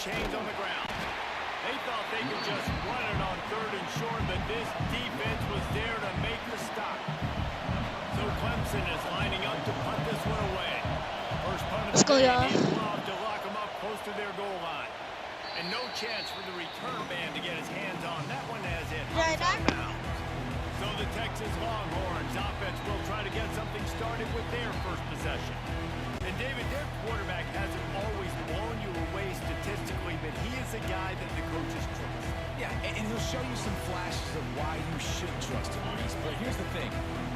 chains on the ground. They thought they could just run it on 3rd and short, but this defense was there to make the stop. So Clemson is lining up to punt this one away. First punt of the day, he's lobbed to lock them up close to their goal line. And no chance for the return man to get his hands on. That one has it. So the Texas Longhorns offense will try to get something started with their first possession. And David, their quarterback hasn't always blown you away statistically, but he is a guy that the coaches trust. Yeah, and he'll show you some flashes of why you should trust him, Reese. But here's the thing.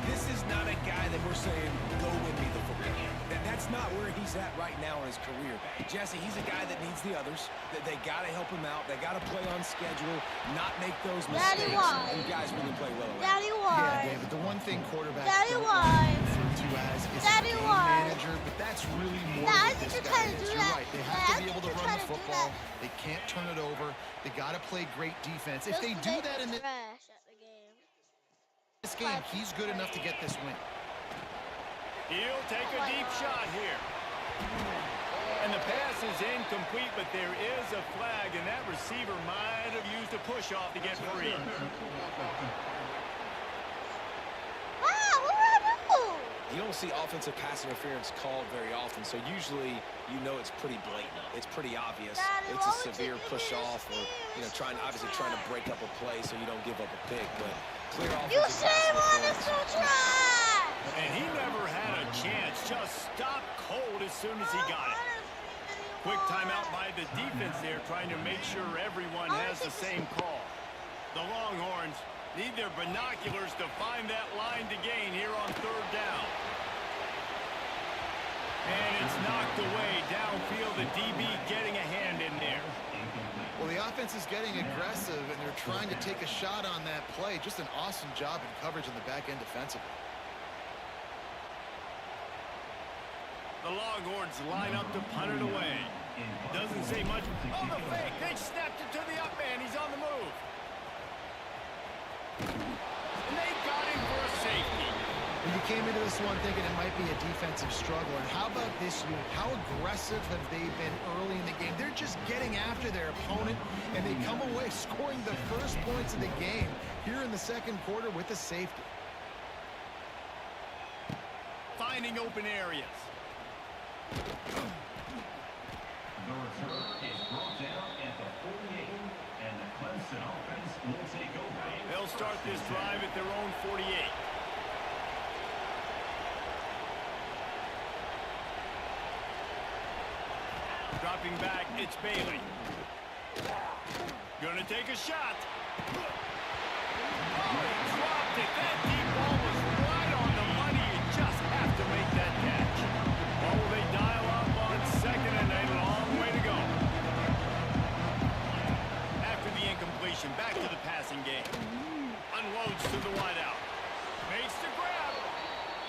This is not a guy that we're saying, go win me the football game. That's not where he's at right now in his career. Jesse, he's a guy that needs the others. They got to help him out. They got to play on schedule, not make those mistakes. You guys really play well. Daddy, why? Yeah, David, the one thing quarterbacks Daddy, don't why? refer to as is Daddy, a game why? manager, but that's really more Nah, I what think this you're guy trying to is. do You're that. right. They Yeah, have I to be think able to you're run trying the to do football. that. They can't turn it over. They got to play great defense. If they do that in Trash at the this game, he's good enough to get this win. He'll take a deep shot here. And the pass is incomplete, but there is a flag, and that receiver might have used a push-off to get free. You don't see offensive pass interference called very often, so usually you know it's pretty blatant. It's pretty obvious. It's a severe push-off, or obviously trying to break up a play so you don't give up a pick. But clear offensive pass interference. And he never had a chance. Just stopped cold as soon as he got it. Quick timeout by the defense there, trying to make sure everyone has the same call. The Longhorns need their binoculars to find that line to gain here on 3rd down. And it's knocked away downfield. The DB getting a hand in there. Well, the offense is getting aggressive, and they're trying to take a shot on that play. Just an awesome job in coverage on the back end defensively. The Longhorns line up to punt it away. Doesn't say much. Oh, the fake. They snapped it to the up man. He's on the move. And they got him for a safety. And you came into this one thinking it might be a defensive struggle. And how about this unit? How aggressive have they been early in the game? They're just getting after their opponent, and they come away scoring the first points of the game here in the 2nd quarter with a safety. Finding open areas. The return is brought down at the 48, and the Clemson offense will take over. They'll start this drive at their own 48. Dropping back, it's Bailey. Gonna take a shot. Oh, he dropped it. That deep ball was right on the money. You just have to make that catch. Oh, they dial up on 2nd and a long way to go. After the incompletion, back to the passing game. Unloads to the wideout. Makes the grab.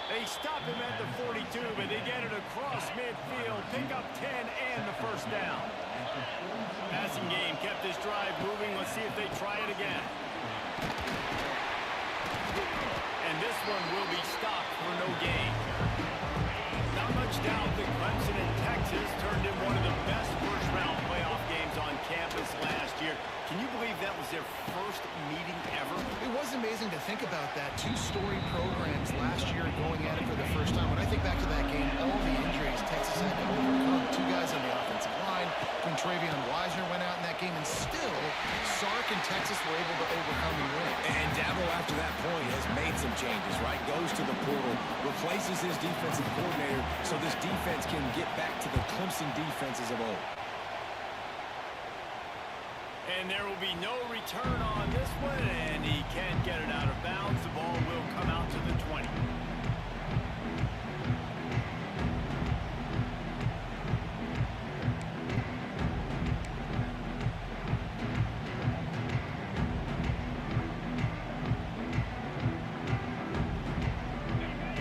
They stop him at the 42, but they get it across midfield. Pick up 10 and the first down. Passing game kept this drive moving. Let's see if they try it again. And this one will be stopped for no gain. Not much doubt that Clemson and Texas turned in one of the best first-round playoff games on campus last year. Can you believe that was their first meeting ever? It was amazing to think about that. 2-story programs last year going at it for the first time. When I think back to that game, all the injuries Texas had to overcome. 2 guys on the offensive line. When Trevion Wisner went out in that game, and still, Sark and Texas were able to overcome and win. And Dabo, after that point, has made some changes, right? Goes to the portal, replaces his defensive coordinator, so this defense can get back to the Clemson defenses of old. And there will be no return on this one, and he can't get it out of bounds. The ball will come out to the 20.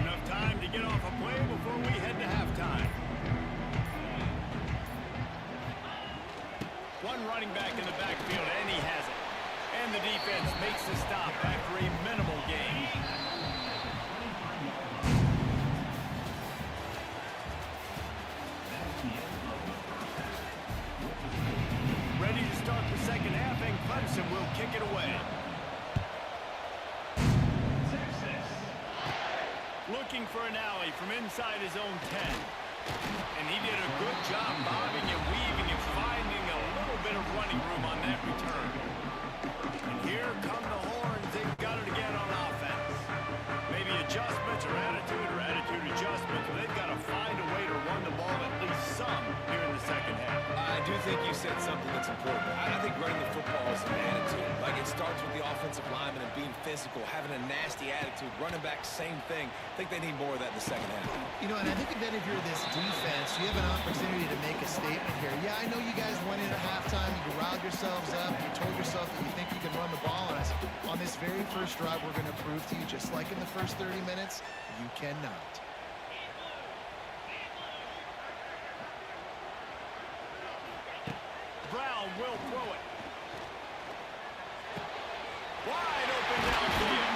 Enough time to get off a play before we head to halftime. One running back in the backfield, and he has it. And the defense makes the stop after a minimal gain. Looking for an alley from inside his own 10. And he did a good job bobbing and weaving and finding a little bit of running room on that return. And here come the horns. They've got it again on offense. Maybe adjustments or attitude adjustments. But they've got to find a way to run the ball at least some here in the second half. I do think you said something that's important. I think running the football is an attitude. Like, it starts with the offensive lineman and being physical, having a nasty attitude. Running back, same thing. I think they need more of that in the second half. You know, and I think that if you're this defense, you have an opportunity to make a statement here. Yeah, I know you guys went in at halftime. You riled yourselves up. You told yourself that you think you can run the ball on us. On this very first drive, we're going to prove to you, just like in the first 30 minutes, you cannot. Brown will throw it. Wide open downfield.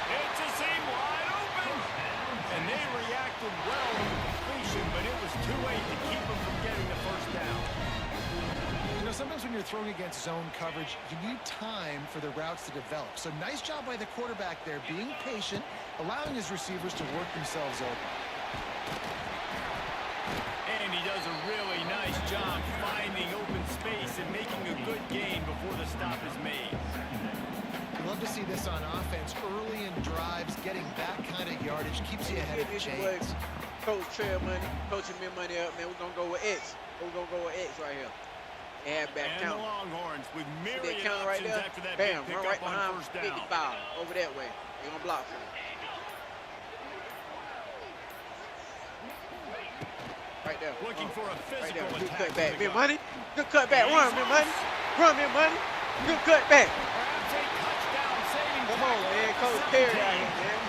It's a seam wide open. And they reacted well to the completion, but it was too late to keep them from getting the first down. You know, sometimes when you're throwing against zone coverage, you need time for the routes to develop. So nice job by the quarterback there, being patient, allowing his receivers to work themselves open. And he does a really nice job finding open space and making a good gain before the stop is made. You love to see this on offense early in drives. Getting that kind of yardage keeps you ahead of the chains. Coach Trev Oney, coaching me money up, man. We're going to go with X. We're going to go with X right here. And have back And count. the Longhorns with myriad Counter right options there. after that Bam, big run pickup right behind on first down. 55 over that way. They're going to block for him. Right there. Looking for a Right physical there. Good attack. cutback. from the Big guy. money. Good cutback. Run, big money. Run, big money. Good cutback. Perhaps a touchdown saving Come on, man. Coach Perry out here, man.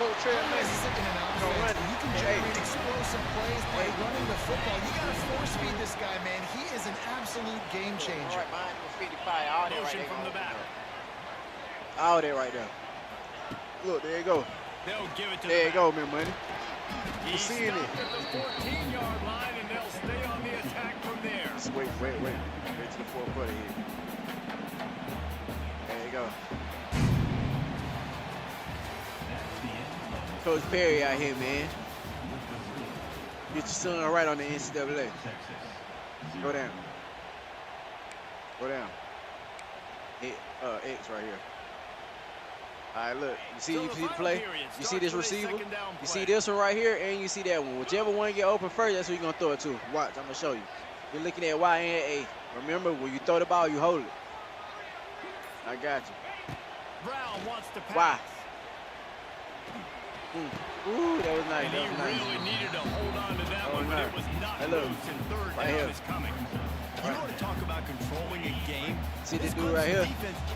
Coach Trev Oney. In an offense, you can generate explosive plays by running the football. You got to force feed this guy, man. He is an absolute game All changer. right, behind you, 55. All that right Motion there. from the back. All that right there. Look, there you go. They'll give it to There you the go, man, money. He's seeing it. stopped at the 14-yard line, and they'll stay on the attack from there. Just wait. Wait to the fourth quarter here. There you go. Coach Perry out here, man. Get your son right on the NCAA. Go down. Go down. X right here. All right, look. You see the play? You see this receiver? You see this one right here, and you see that one. Whichever one get open first, that's who you're going to throw it to. Watch, I'm going to show you. You're looking at Y and A. Remember, when you throw the ball, you hold it. I got you. Brown wants to pass. Why? Ooh, that was nice. And he really needed to hold on to that one, but it was not Hey, look. loose, and third Right down here. is coming. You want to talk about controlling a game? See this dude right here?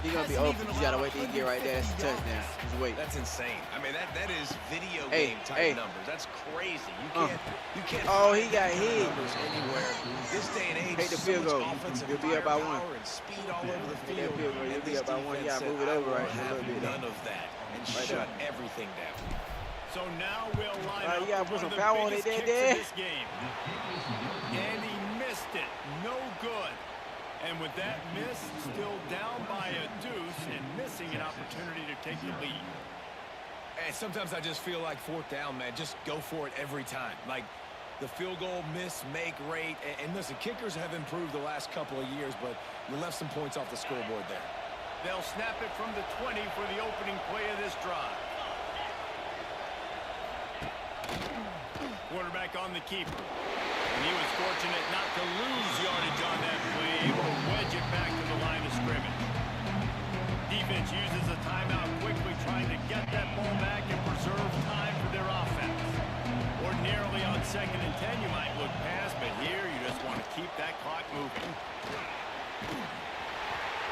He's going to be open. You got to wait till he get right there. That's a touchdown. Just wait. That's insane. I mean, that is video Hey, game type hey. numbers. That's crazy. You can't Oh, find he got these hit. numbers anywhere. This day and age, Take the so field much goal. offensive You'll be up by one. firepower and speed all over the Take that field. field goal. You'll And be this up by one. You defense gotta move said, it over "I right will a have little bit." none of that and Right shut there. everything down. So now we'll line All right, up you gotta for put one some of the power on biggest it kicks there, of this game. And he missed it. No good. And with that miss, still down by a deuce and missing an opportunity to take the lead. And sometimes I just feel like fourth down, man. Just go for it every time. Like the field goal miss, make rate. And listen, kickers have improved the last couple of years, but you left some points off the scoreboard there. They'll snap it from the 20 for the opening play of this drive. Quarterback on the keeper. And he was fortunate not to lose yardage on that play, able to wedge it back to the line of scrimmage. Defense uses a timeout quickly, trying to get that ball back and preserve time for their offense. Ordinarily on 2nd and 10, you might look past, but here you just want to keep that clock moving.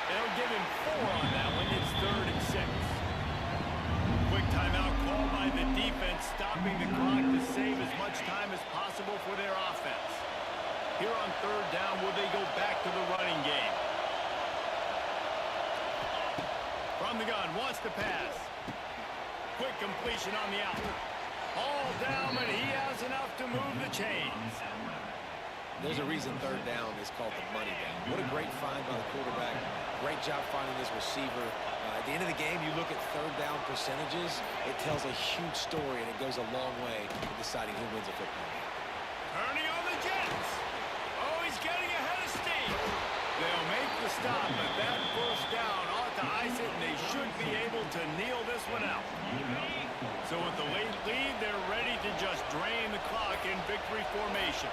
They'll give him 4 on that one. It's 3rd and 6. Quick timeout called by the defense, stopping the clock to save as much time as possible for their offense. Here on 3rd down, will they go back to the running game? From the gun, wants to pass. Quick completion on the out. All down, but he has enough to move the chains. There's a reason third down is called the money down. What a great find by the quarterback. Great job finding this receiver. At the end of the game, you look at third down percentages. It tells a huge story, and it goes a long way in deciding who wins a football game. Turning on the Jets. Oh, he's getting ahead of steam. They'll make the stop, but that first down ought to ice it, and they should be able to kneel this one out. So with the late lead, they're ready to just drain the clock in victory formation.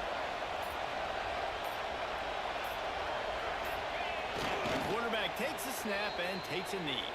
The quarterback takes a snap and takes a knee.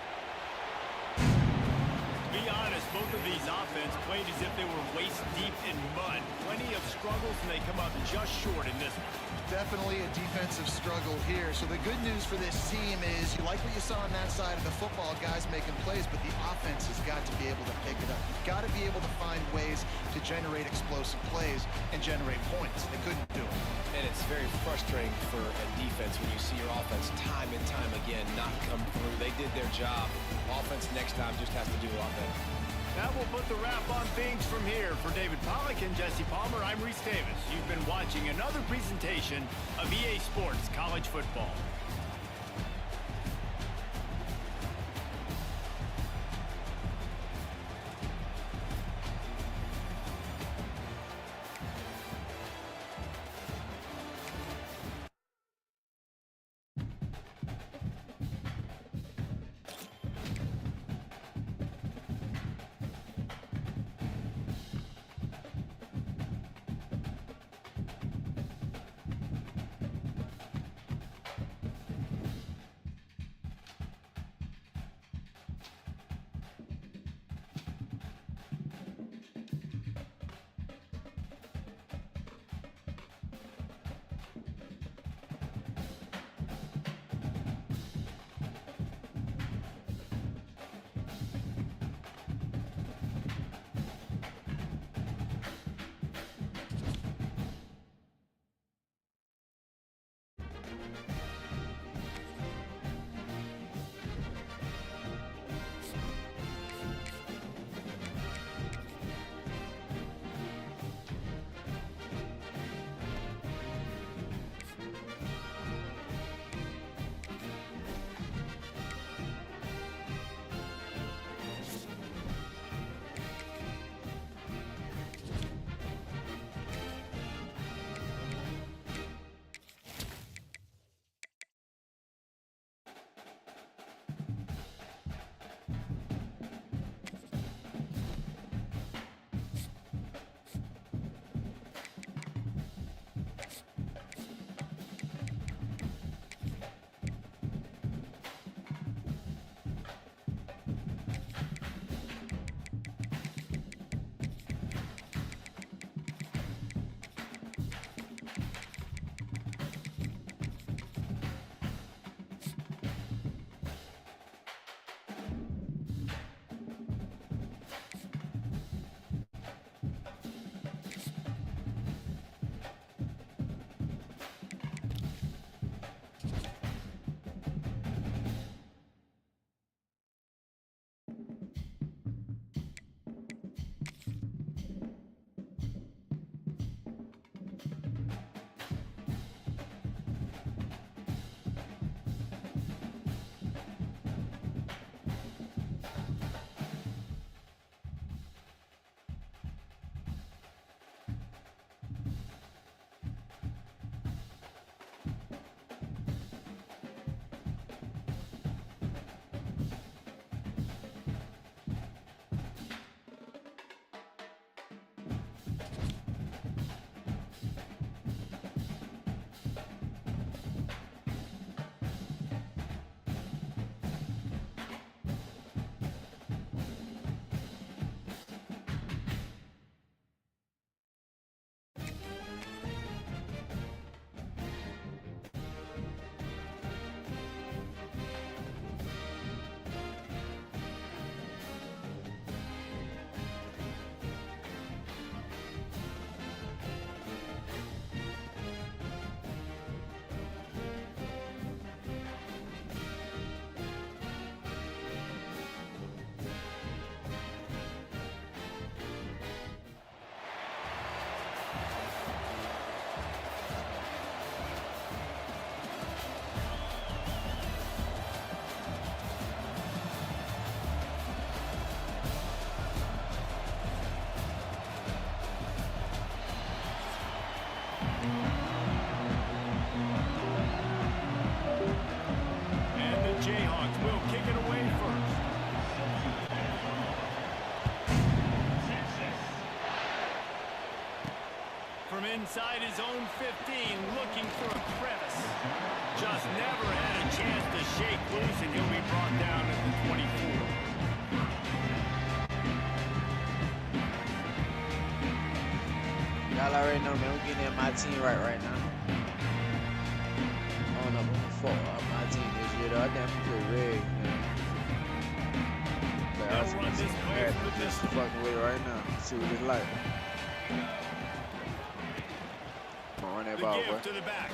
To be honest, both of these offenses played as if they were waist deep in mud. Plenty of struggles, and they come up just short in this one. Definitely a defensive struggle here. So the good news for this team is you like what you saw on that side of the football, guys making plays, but the offense has got to be able to pick it up. You've got to be able to find ways to generate explosive plays and generate points. They couldn't do it. And it's very frustrating for a defense when you see your offense time and time again not come through. They did their job. Offense next time just has to do a lot better. That will put the wrap on things from here. For David Pollack and Jesse Palmer, I'm Reese Davis. You've been watching another presentation of EA Sports College Football. from inside his own 15, looking for a crevice. Just never had a chance to shake loose, and he'll be brought down at the 24. Y'all already know, man. We're getting at my team right now. I don't know before my team this year, though. I damn pretty red, man. But I was just fucking with it right now. See what it's like. Come on, run that ball, bro. To the back.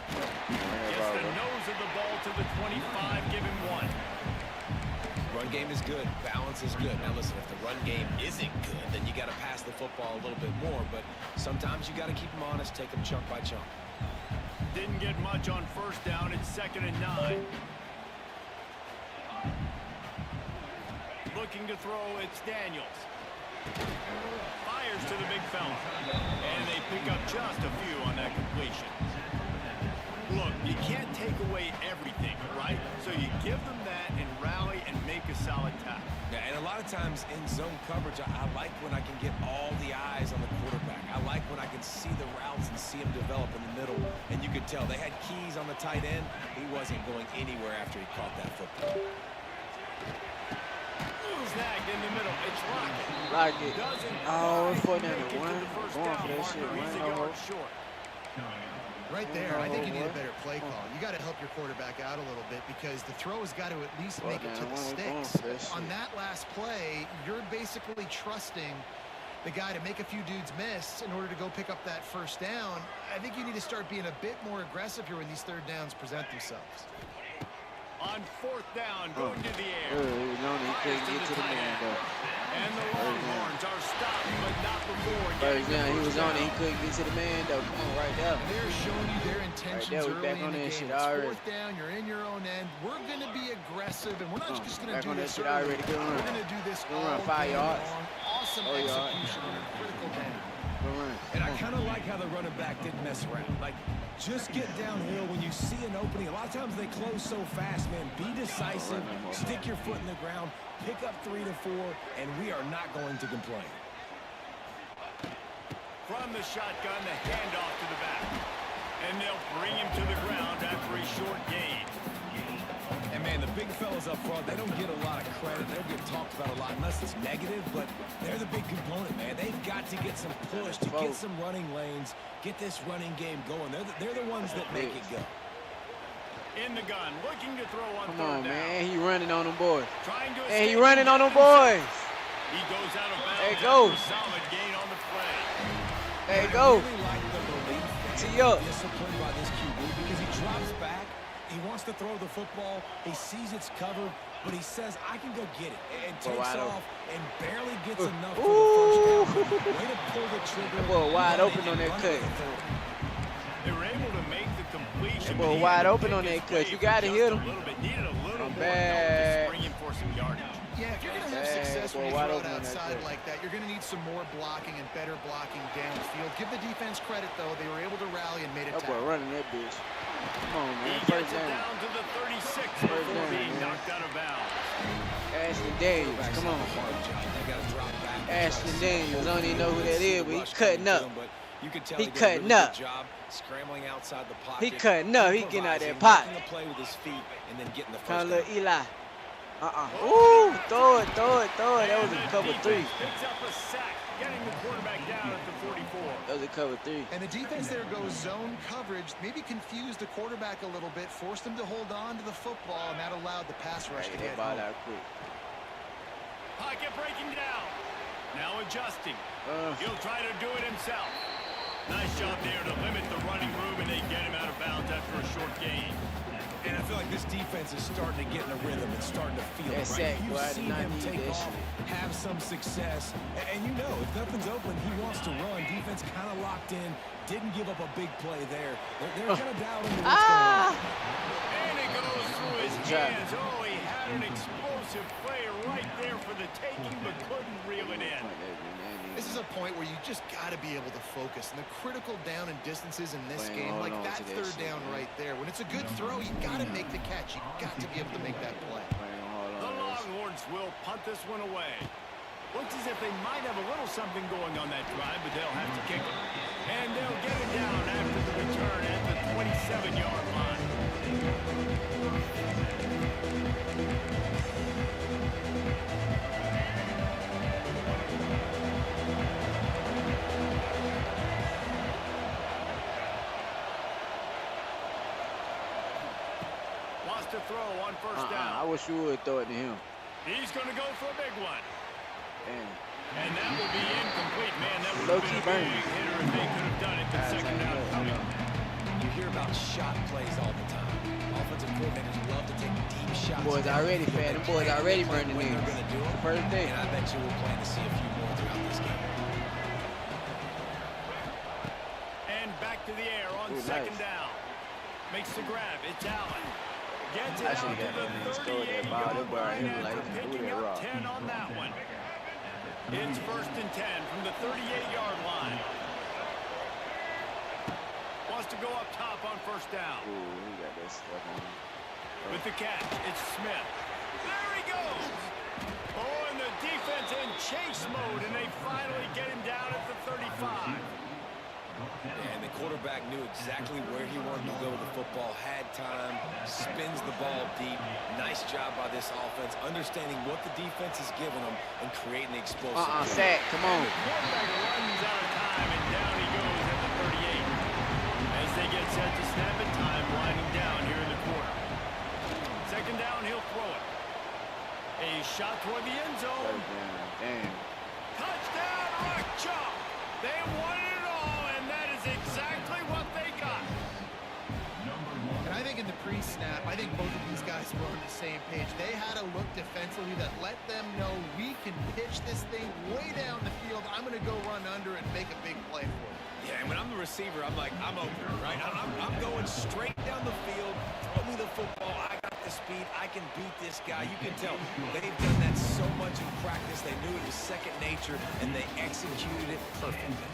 Gets the nose of the ball to the 25, give him 1. Run game is good. Balance is good. Now listen, if the run game isn't good, then you got to pass the football a little bit more. But sometimes you got to keep them honest, take them chunk by chunk. Didn't get much on first down. It's 2nd and 9. Looking to throw, it's Daniels. Fires to the big fella. And they pick up just a few on that completion. Look, you can't take away everything, right? So you give them that and rally and make a solid tackle. Yeah, and a lot of times in zone coverage, I like when I can get all the eyes on the quarterback. I like when I can see the routes and see them develop in the middle. And you could tell they had keys on the tight end. He wasn't going anywhere after he caught that football. Snagged in the middle. It's Rocket. Rocket. Oh, it's 4 down to 1. Going for that shit, man. Short. Right there, I think you need a better play call. You got to help your quarterback out a little bit because the throw has got to at least make it to the sticks. On that last play, you're basically trusting the guy to make a few dudes miss in order to go pick up that first down. I think you need to start being a bit more aggressive here when these third downs present themselves. On 4th down, going to the air. He couldn't get to the man, though. And the Longhorns are stopped, but not before. First down, he was on it. He couldn't get to the man, though. Come on, right there. And they're showing you their intentions right there, early in the game. Shit It's already. 4th down, you're in your own end. We're going to be aggressive, and we're not just going to do this shit early. already. Good run. We're going to do this Good all run, 5 game yards. long. Awesome execution on a critical down. Good run. And I kind of like how the running back didn't mess around. Like, just get downhill when you see an opening. A lot of times they close so fast, man. Be decisive, stick your foot in the ground, pick up 3 to 4, and we are not going to complain. From the shotgun, the handoff to the back. And they'll bring him to the ground after a short gain. And, man, the big fellas up front, they don't get a lot of credit. They don't get talked about a lot unless it's negative, but they're the big component, man. They've got to get some push, to get some running lanes, get this running game going. They're the ones that make it go. In the gun, looking to throw on 3rd down. Come on, man. He running on them boys. And he running on them boys. He goes out of bounds. There you go. Solid gain on the play. There you go. I really like the belief and discipline by this QB because he drops back. He wants to throw the football. He sees it's covered, but he says, I can go get it. And takes off and barely gets enough for the first down. Way to pull the trigger. That boy wide open on that cut. They were able to make the completion. That boy wide open on that cut. You got to hit him. Needed a little more bad. help to bring him for some yardage. Yeah, if you're going to have success when you throw it outside like that, you're going to need some more blocking and better blocking downfield. Give the defense credit, though. They were able to rally and made it tackle. That boy running that bitch. Come on, man. He gets it down to the 36 before being knocked out of bounds. Ashton Daniels, come on. Ashton Daniels, I don't even know who that is, but he's cutting up. He cutting up. He cutting up. He getting out that pot. Kind of little Eli. Ooh, throw it. That was a cover 3. Picks up a sack, getting the quarterback down at the 44. That was a cover 3. And the defense there goes zone coverage, maybe confused the quarterback a little bit, forced him to hold on to the football, and that allowed the pass rush to get home. Out quick. Pocket breaking down. Now adjusting. He'll try to do it himself. Nice job there to limit the running room, and they get him out of bounds after a short gain. And I feel like this defense is starting to get in a rhythm and starting to feel it, right? You've seen him take off, have some success, and you know, if nothing's open, he wants to run. Defense kind of locked in, didn't give up a big play there. They're kind of doubting what's going on. And it goes through his hands. Oh, he had an explosive play right there for the taking, but couldn't reel it in. This is a point where you just got to be able to focus. And the critical down and distances in this game, like that 3rd down right there. When it's a good throw, you got to make the catch. You got to be able to make that play. The Longhorns will punt this one away. Looks as if they might have a little something going on that drive, but they'll have to kick it. And they'll get it down after the return at the 27-yard line. Wants to throw on first down. I wish you would throw it to him. He's going to go for a big one. Damn. And that will be incomplete. Man, that would have been a big hitter if they could have done it. The second down coming. You hear about shot plays all the time. Offensive coordinators love to take deep shots. Boys already fat. Them boys already burning in. They're going to do it. First thing. And I bet you we'll plan to see a few more throughout this game. And back to the air on second down. Makes the grab. It's Allen. Gets it out to the 38-yard line after picking up 10 on that one. It's first and 10 from the 38-yard line. Wants to go up top on first down. Ooh, he got that stuff on him. With the catch, it's Smith. There he goes. Oh, and the defense in chase mode, and they finally get him down at the 35. And the quarterback knew exactly where he wanted to go with the football, had time, spins the ball deep. Nice job by this offense, understanding what the defense is giving them and creating the explosive. Sack, come on. The quarterback runs out of time, and down he goes at the 38. As they get set to snap it, time winding down here in the quarter. Second down, he'll throw it. A shot toward the end zone. Damn. Touchdown, Rock Chalk. They won it all, and that is exactly what they got. And I think in the pre-snap, I think both of these guys were on the same page. They had a look defensively that let them know we can pitch this thing way down the field. I'm going to go run under and make a big play for it. Yeah, and when I'm the receiver, I'm like, I'm open, right? I'm going straight down the field. Throw me the football. I got the speed. I can beat this guy. You can tell they've done that so much in practice. They knew it was second nature, and they executed it perfectly.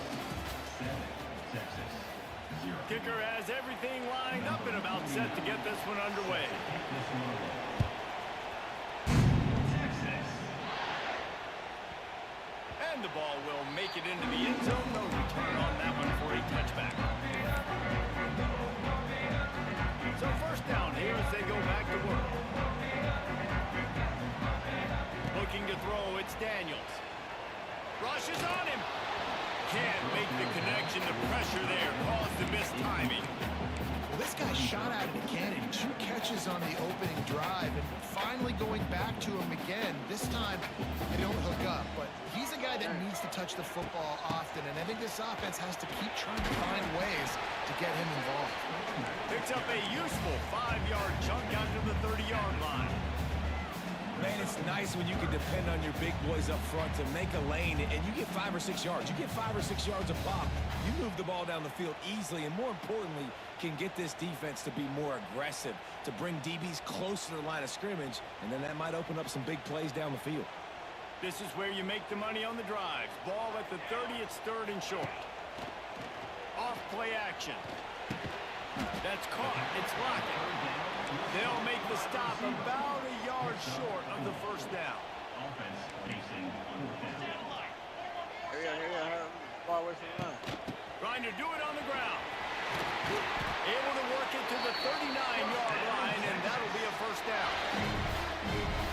Kicker has everything lined up and about set to get this one underway. And the ball will make it into the end zone. No return on that one for a touchback. So first down here as they go back to work. Looking to throw, it's Daniels. Rushes on him. Can't make the connection. The pressure there caused the missed timing. Well, this guy shot out of the cannon. 2 catches on the opening drive, and finally going back to him again. This time, they don't hook up, but he's a guy that needs to touch the football often, and I think this offense has to keep trying to find ways to get him involved. Picks up a useful 5-yard chunk out to the 30-yard line. Man, it's nice when you can depend on your big boys up front to make a lane, and you get 5 or 6 yards. You get 5 or 6 yards a pop. You move the ball down the field easily, and more importantly, can get this defense to be more aggressive, to bring DBs close to the line of scrimmage, and then that might open up some big plays down the field. This is where you make the money on the drives. Ball at the 30, it's third and short. Off play action. That's caught. It's blocking. They'll make the stop about a yard short of the first down. Far away from the line. Trying to do it on the ground. Able to work it to the 39-yard line, and that'll be a first down.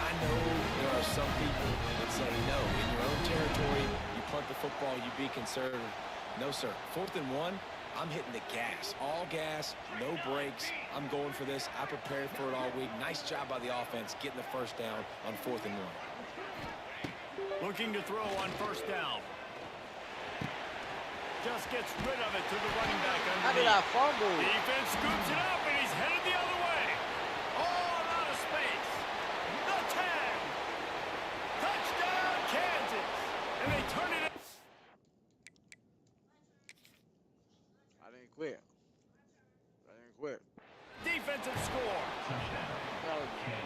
I know there are some people that say, no, in your own territory, you punt the football, you be conservative. No, sir. 4th and 1. I'm hitting the gas. All gas, no brakes. I'm going for this. I prepared for it all week. Nice job by the offense getting the first down on 4th and 1. Looking to throw on first down. Just gets rid of it to the running back underneath. How did I fumble? Defense scoops it up, and he's headed the other way. All out of space. The 10. Touchdown, Kansas. And they turn it. I didn't quit. Defensive score.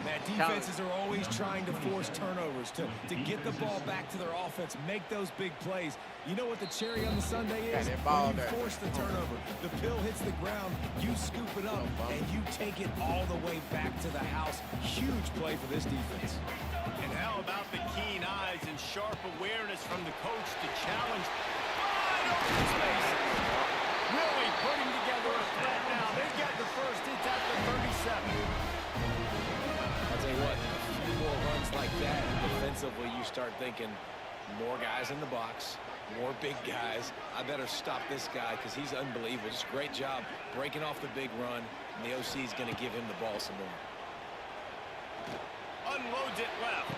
Man, defenses are always trying to force turnovers to get the ball back to their offense, make those big plays. You know what the cherry on the sundae is? When you force the turnover, the pill hits the ground, you scoop it up, and you take it all the way back to the house. Huge play for this defense. And how about the keen eyes and sharp awareness from the coach to challenge wide open spaces? thinking, more guys in the box, more big guys. I better stop this guy because he's unbelievable. Just a great job breaking off the big run, and the OC is going to give him the ball some more. Unloads it left.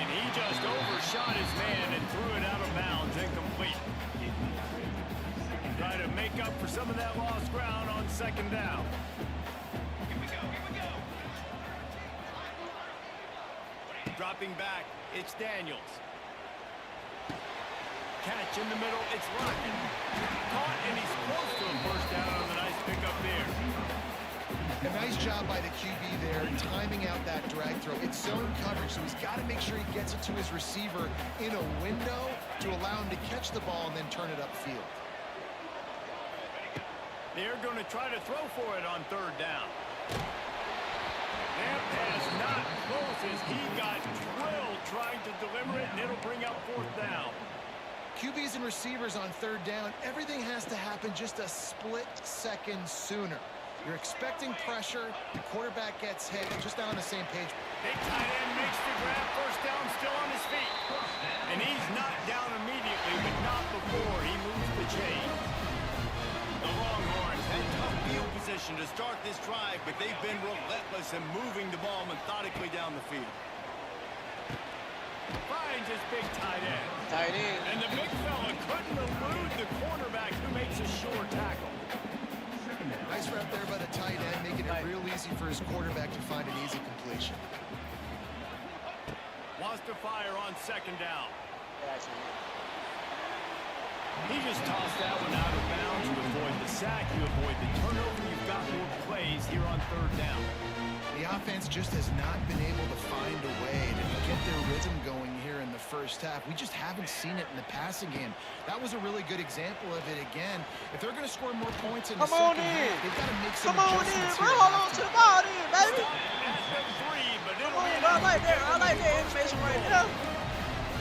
And he just overshot his man and threw it out of bounds, incomplete. Try to make up for some of that lost ground on second down. Here we go. Dropping back, it's Daniels. Catch in the middle, it's Lockett. Caught, and he's close to a first down on the nice pickup there. A nice job by the QB there, timing out that drag throw. It's zone coverage, so he's got to make sure he gets it to his receiver in a window to allow him to catch the ball and then turn it upfield. They're going to try to throw for it on third down. That pass not close as he got drilled trying to deliver it, and it'll bring up fourth down. QBs and receivers on third down, everything has to happen just a split second sooner. You're expecting pressure, the quarterback gets hit, just not on the same page. Big tight end makes the grab, first down, still on his feet. And he's not down immediately, but not before he moves the chains. The Longhorns had tough field position to start this drive, but they've been relentless in moving the ball methodically down the field. Finds his big tight end. Tight end. And the big fella couldn't elude the cornerback who makes a sure tackle. Nice rep there by the tight end, making it real easy for his quarterback to find an easy completion. Wants to fire on second down. He just tossed that one out of bounds. You avoid the sack, you avoid the turnover. You've got more plays here on third down. The offense just has not been able to find a way to get their rhythm going here in the first half. We just haven't seen it in the passing game. That was a really good example of it again. If they're going to score more points in the second half, they've got to make some adjustments here. Hold on to the ball then, baby. Come on, I like that information right there.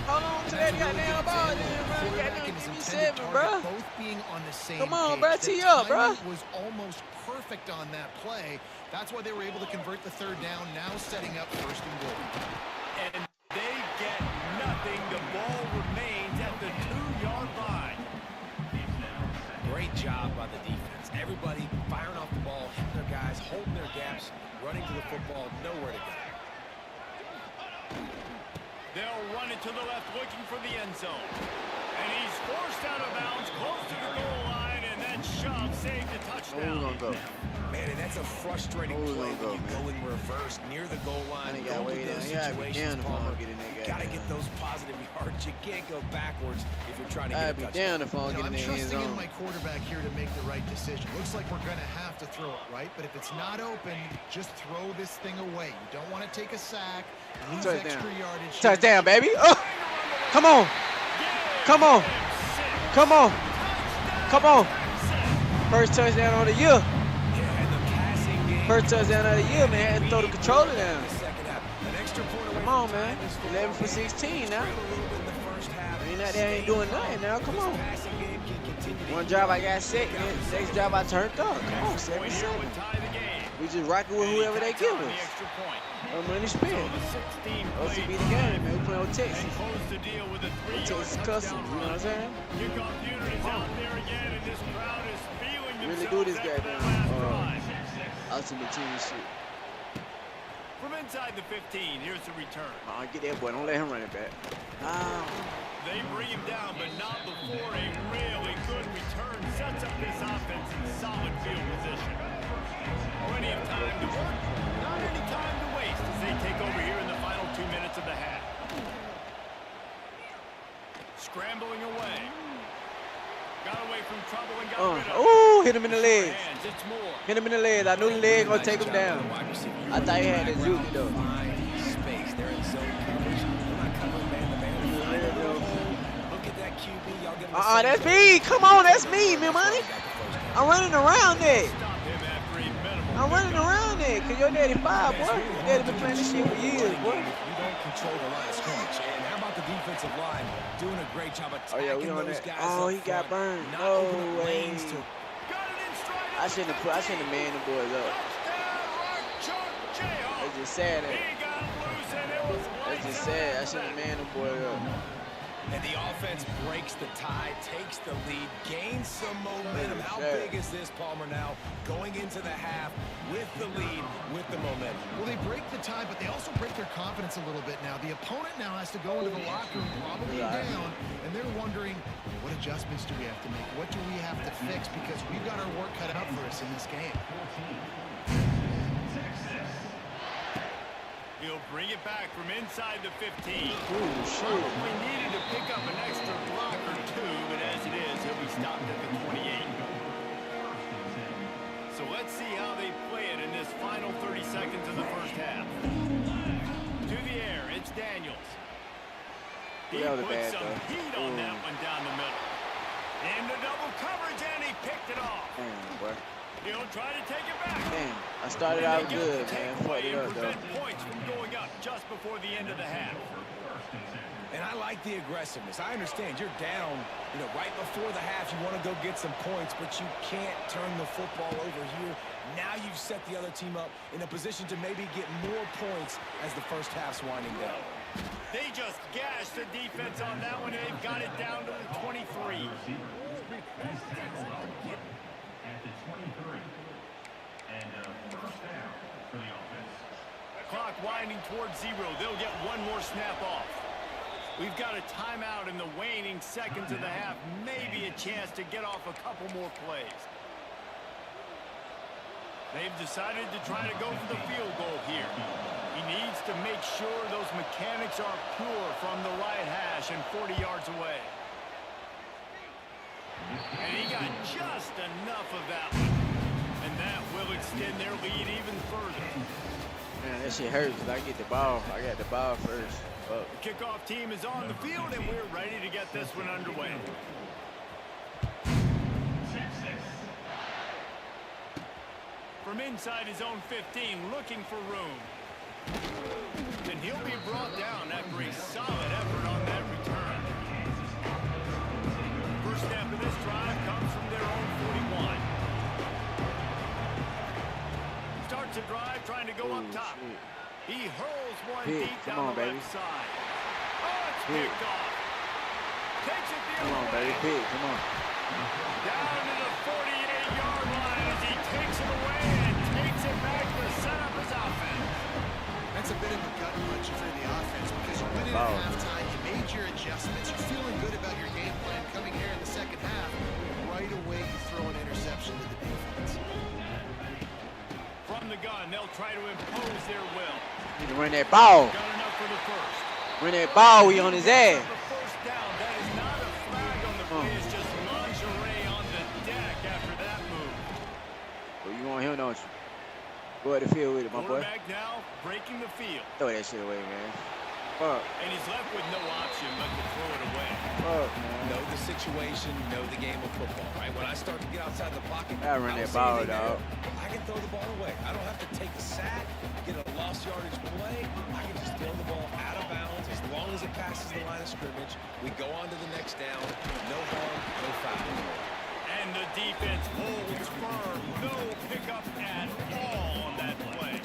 Hold on to that goddamn ball then, bro. Goddamn, give me 7, bro. Both being on the same Come on, page. bro. Tee up, bro. Was almost perfect on that play. That's why they were able to convert the third down, now setting up first and goal. And they get nothing. The ball remains at the 2-yard line. Great job by the defense. Everybody firing off the ball, hitting their guys, holding their gaps, running to the football, nowhere to go. They'll run it to the left, looking for the end zone. And he's forced out of bounds, close to the goal line, and that shove saved the touchdown. Man, and that's a frustrating play when you go in reverse near the goal line. Go to those situations, Palmer. Got to get those positive yards. You can't go backwards if you're trying to get a touchdown. I'm trusting in my quarterback here to make the right decision. Looks like we're going to have to throw it, right? But if it's not open, just throw this thing away. You don't want to take a sack, lose extra yardage. Touchdown, baby. Oh, come on. Come on. Come on. Come on. First touchdown of the year. First touchdown of the year, man. Throw the controller down. Come on, man. 11 for 16 now. That ain't doing nothing now. Come on. One drive I got set, next drive I turned up. Come on, 7-7. We just rocking with whoever they give us. No money spent. OTB the game, man. We playing with Texas. Texas Customs, you know what I'm saying? Really do this goddamn ultimate team shit. From inside the 15, here's the return. Get that boy. Don't let him run it back. They bring him down, but not before a really good return sets up this offense in solid field position. Plenty of time to work, not any time to waste as they take over here in the final 2 minutes of the half. Scrambling away. Got away from trouble and got rid of it. Ooh, hit him in the legs. Hit him in the legs. I knew the leg gonna take him down. I thought he had the juke though. Space. They're in zone coverage. They're not covering man-to-man. Look at that QB. Y'all get him. That's me. Come on, that's me, man, money. I'm running around it. I'm running around it. Cause your daddy 5, boy. Your daddy been playing this shit for years, boy. You don't control the line of scrimmage. And how about the defensive line doing a great job attacking those guys? Oh, he got burned. No way. I shouldn't have manned the boys up. It's just sad that just said I should have manned the boy up. And the offense breaks the tie, takes the lead, gains some momentum. How big is this, Palmer, now? Going into the half with the lead, with the momentum. Well, they break the tie, but they also break their confidence a little bit now. The opponent now has to go into the locker room probably down, and they're wondering, what adjustments do we have to make? What do we have to fix? Because we've got our work cut out for us in this game. He'll bring it back from inside the 15. Ooh, shit. Probably needed to pick up an extra block or two, but as it is, he'll be stopped at the 28. So let's see how they play it in this final 30 seconds of the first half. To the air, it's Daniels. He put some heat on that one down the middle. Into double coverage, and he picked it off. Damn, boy. He'll try to take it back. Damn, I started out good, man. Fucked it up, though. Points from going up just before the end of the half. And I like the aggressiveness. I understand you're down, right before the half. You want to go get some points, but you can't turn the football over here. Now you've set the other team up in a position to maybe get more points as the first half's winding down. They just gashed the defense on that one. They've got it down to the 23. Clock winding towards 0. They'll get one more snap off. We've got a timeout in the waning seconds of the half. Maybe a chance to get off a couple more plays. They've decided to try to go for the field goal here. He needs to make sure those mechanics are pure from the right hash and 40 yards away. And he got just enough of that one. And that will extend their lead even further. Man, that shit hurts because I get the ball. I got the ball first. The kickoff team is on the field, and we're ready to get this one underway. From inside his own 15, looking for room. And he'll be brought down after a solid effort on that return. First step of this drive comes from their own 41. Starts a drive trying to go up top. Shit. He hurls one deep down the left side. Oh, it's picked off. Takes it the other way. Come on, baby. Pick. Come on. Down to the 48-yard line as he takes it away and takes it back to set up his offense. That's a bit of a gut punch for the offense because you went in at halftime, you made your adjustments, you're feeling good about your game plan coming here in the second half. Right away, you throw an interception to the defense. From the gun, they'll try to impose their will. Need to run that ball. Got enough for the first. Run that ball. We on his ass. The first down, that is not a flag on the play. It's just lingerie on the deck after that move. Well, you want him, don't you? Go ahead the field with it, my boy. Quarterback now breaking the field. Throw that shit away, man. Fuck. And he's left with no option but to throw it away. Fuck, man. Know the situation, know the game of football, right? When I start to get outside the pocket, I run that ball, dog. I can throw the ball away. I don't have to take a sack, get a lost yardage play. I can just throw the ball out of bounds as long as it passes the line of scrimmage. We go on to the next down. No harm, no foul. And the defense holds firm. No pickup at all on that play.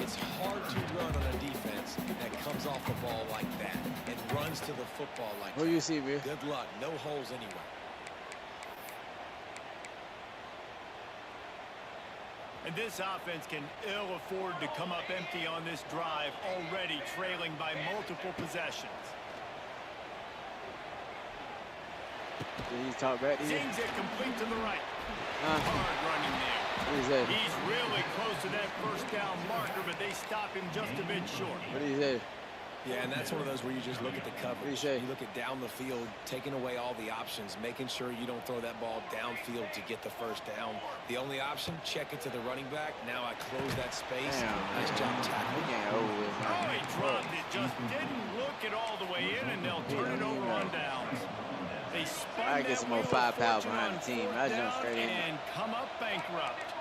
It's hard to run on a defense that comes off the ball like that and runs to the football like that. Who you see, man? Good luck. No holes anywhere. And this offense can ill afford to come up empty on this drive, already trailing by multiple possessions. Did he talk back to you? Sings it complete to the right. Hard running there. What is that? He's really close to that first down marker, but they stop him just a bit short. What did he say? Yeah, and that's one of those where you just look at the coverage. What do you say? You look at down the field, taking away all the options, making sure you don't throw that ball downfield to get the first down. The only option, check it to the running back. Now I close that space. Damn. Nice job tackling. Yeah, over with, man. Oh, he dropped it. Just didn't look it all the way in, and they'll turn it over on downs. They spun I get some more firepower behind the team. I jump straight in. And come up bankrupt.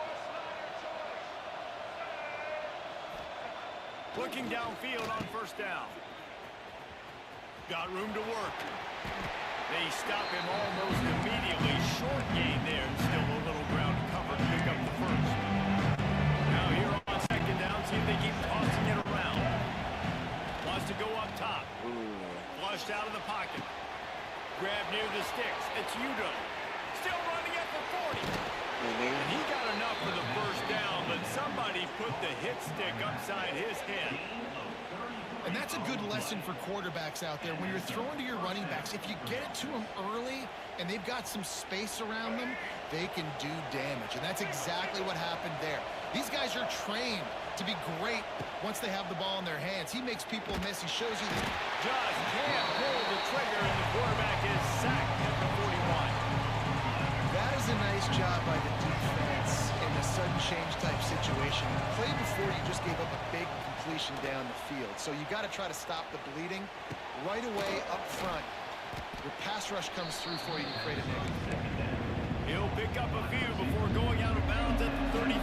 Looking downfield on first down. Got room to work. They stop him almost immediately. Short gain there, and still a little ground to cover to pick up the first. Now here on second down, see if they keep tossing it around. has to go up top. Flushed out of the pocket. Grab near the sticks. It's Udo. Still running at the 40. And he got enough for the first down, but somebody put the hit stick upside his head. And that's a good lesson for quarterbacks out there. When you're throwing to your running backs, if you get it to them early and they've got some space around them, they can do damage. And that's exactly what happened there. These guys are trained to be great once they have the ball in their hands. He makes people miss. He shows you that. Just can't pull the trigger, and the quarterback is sacked at the 41. That is a nice job by the defense in a sudden change type situation. Play before you just gave up a big completion down the field. So you got to try to stop the bleeding right away up front. Your pass rush comes through for you to create a negative. He'll pick up a few before going out of bounds at the 34.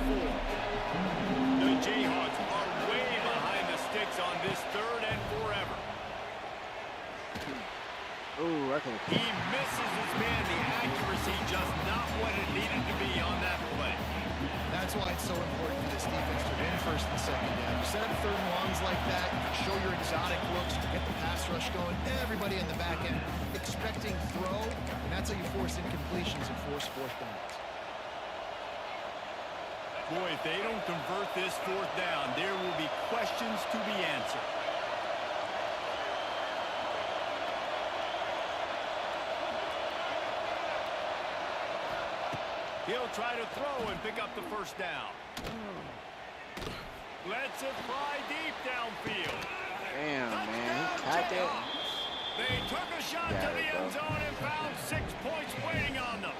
The Jayhawks are way behind the sticks on this 3rd and forever. Ooh, I can. He misses his man. The accuracy just not what it needed to be on that play. That's why it's so important for this defense to win 1st and 2nd down. You set up 3rd and longs like that, show your exotic looks, get the pass rush going, everybody in the back end expecting throw, and that's how you force incompletions and force 4th downs. Boy, if they don't convert this 4th down, there will be questions to be answered. He'll try to throw and pick up the 1st down. Lets it fly deep downfield. Damn, man. He caught that. They took a shot to the end zone and found 6 points waiting on them.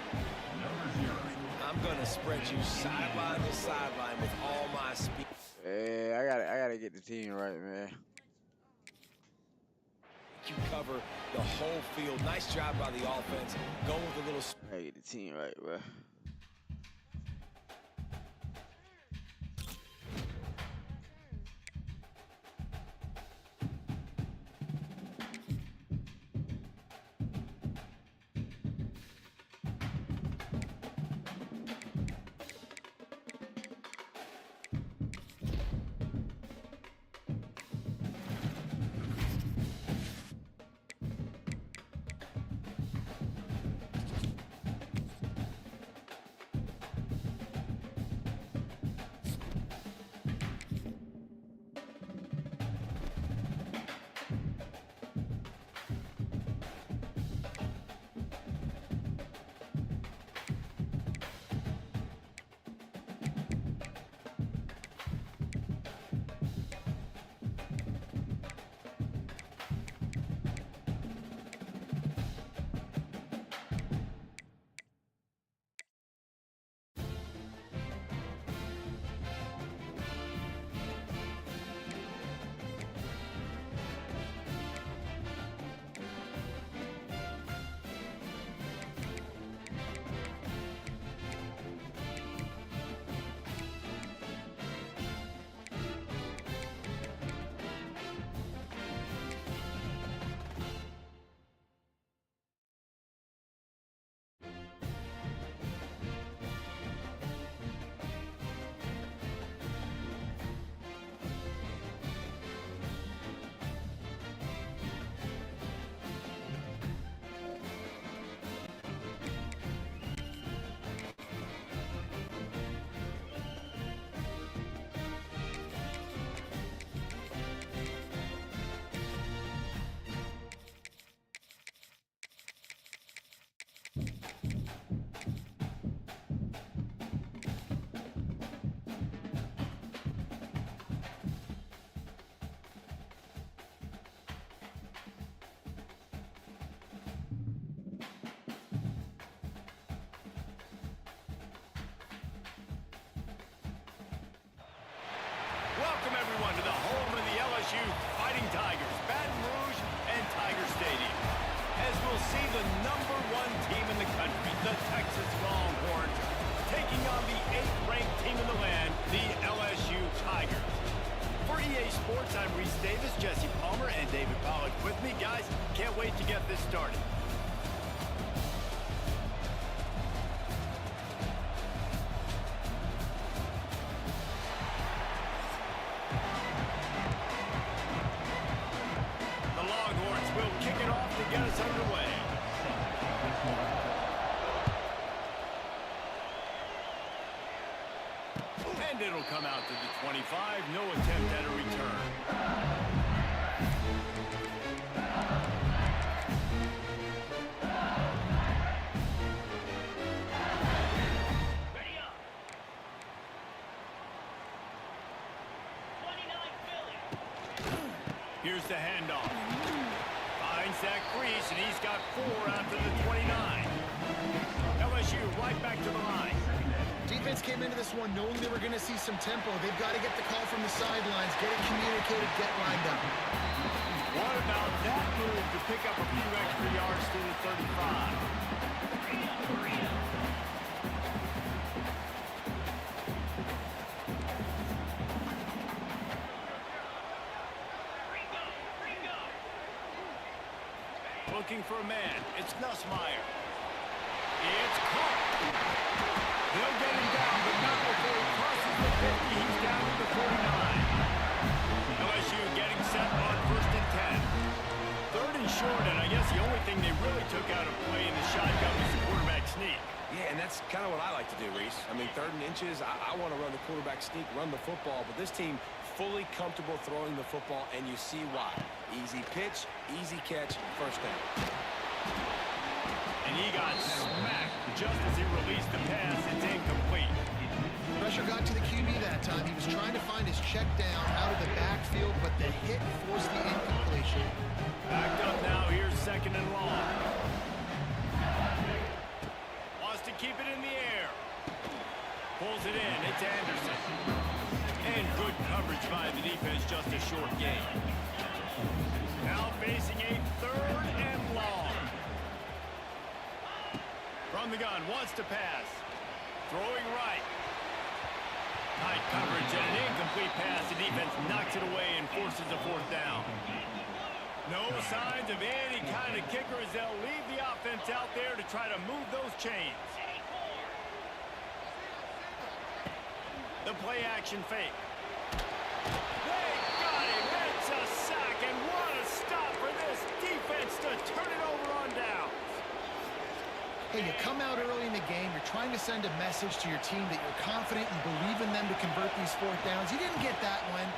I'm going to spread you sideline to sideline with all my speed. Yeah, I gotta get the team right, man. You cover the whole field. Nice job by the offense. Going with a little... I gotta get the team right, bro. it'll come out to the 25. No attempt at a return. Here's the handoff. Finds that crease, and he's got 4 after the 29. LSU right back to the line. Defense came into this one knowing they were going to see some tempo. They've got to get the call from the sidelines, get it communicated, get lined up. What about that move to pick up a few extra yards to the 35? Looking for a man. It's Nussmeier. It's caught. They'll get him down, but not before he crosses the 50. He's down to the 49. LSU getting set on 1st and 10. 3rd and short, and I guess the only thing they really took out of play in the shotgun was the quarterback sneak. Yeah, and that's kind of what I like to do, Reese. I mean, 3rd and inches, I want to run the quarterback sneak, run the football, but this team fully comfortable throwing the football, and you see why. Easy pitch, easy catch, 1st down. And he got smacked just as he released the pass. It's incomplete. Pressure got to the QB that time. He was trying to find his check down out of the backfield, but the hit forced the incompletion. Backed up now. Here's 2nd and long. Wants to keep it in the air. Pulls it in. It's Anderson. And good coverage by the defense. Just a short gain. Now facing a 3rd and long. From the gun. Wants to pass. Throwing right. Tight coverage and an incomplete pass. The defense knocks it away and forces a 4th down. No signs of any kind of kicker as they'll leave the offense out there to try to move those chains. The play action fake. They got him. It's a sack, and what a stop for this defense to turn it over on downs. Hey, you come out early in the game, you're trying to send a message to your team that you're confident, you believe in them to convert these 4th downs. You didn't get that one,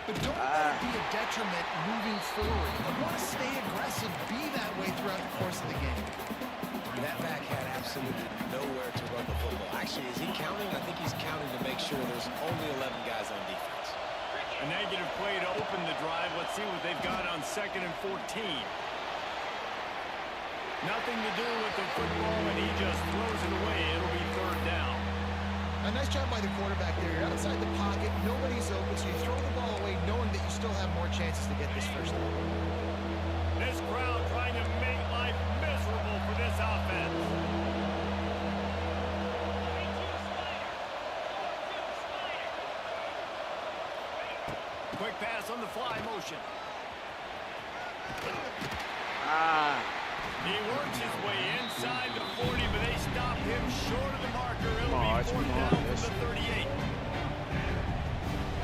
but don't let it be a detriment moving forward. You want to stay aggressive, be that way throughout the course of the game. That back had absolutely nowhere to run the football. Actually, is he counting? I think he's counting to make sure there's only 11 guys on defense. A negative play to open the drive. Let's see what they've got on 2nd and 14. Nothing to do with the football, and he just throws it away. It'll be 3rd down. A nice job by the quarterback there. You're outside the pocket, nobody's open, so you throw the ball away knowing that you still have more chances to get this 1st down. This crowd trying to make life miserable for this offense. Quick pass on the fly motion. He works his way inside the 40, but they stop him short of the marker. It'll be 4th down from the 38.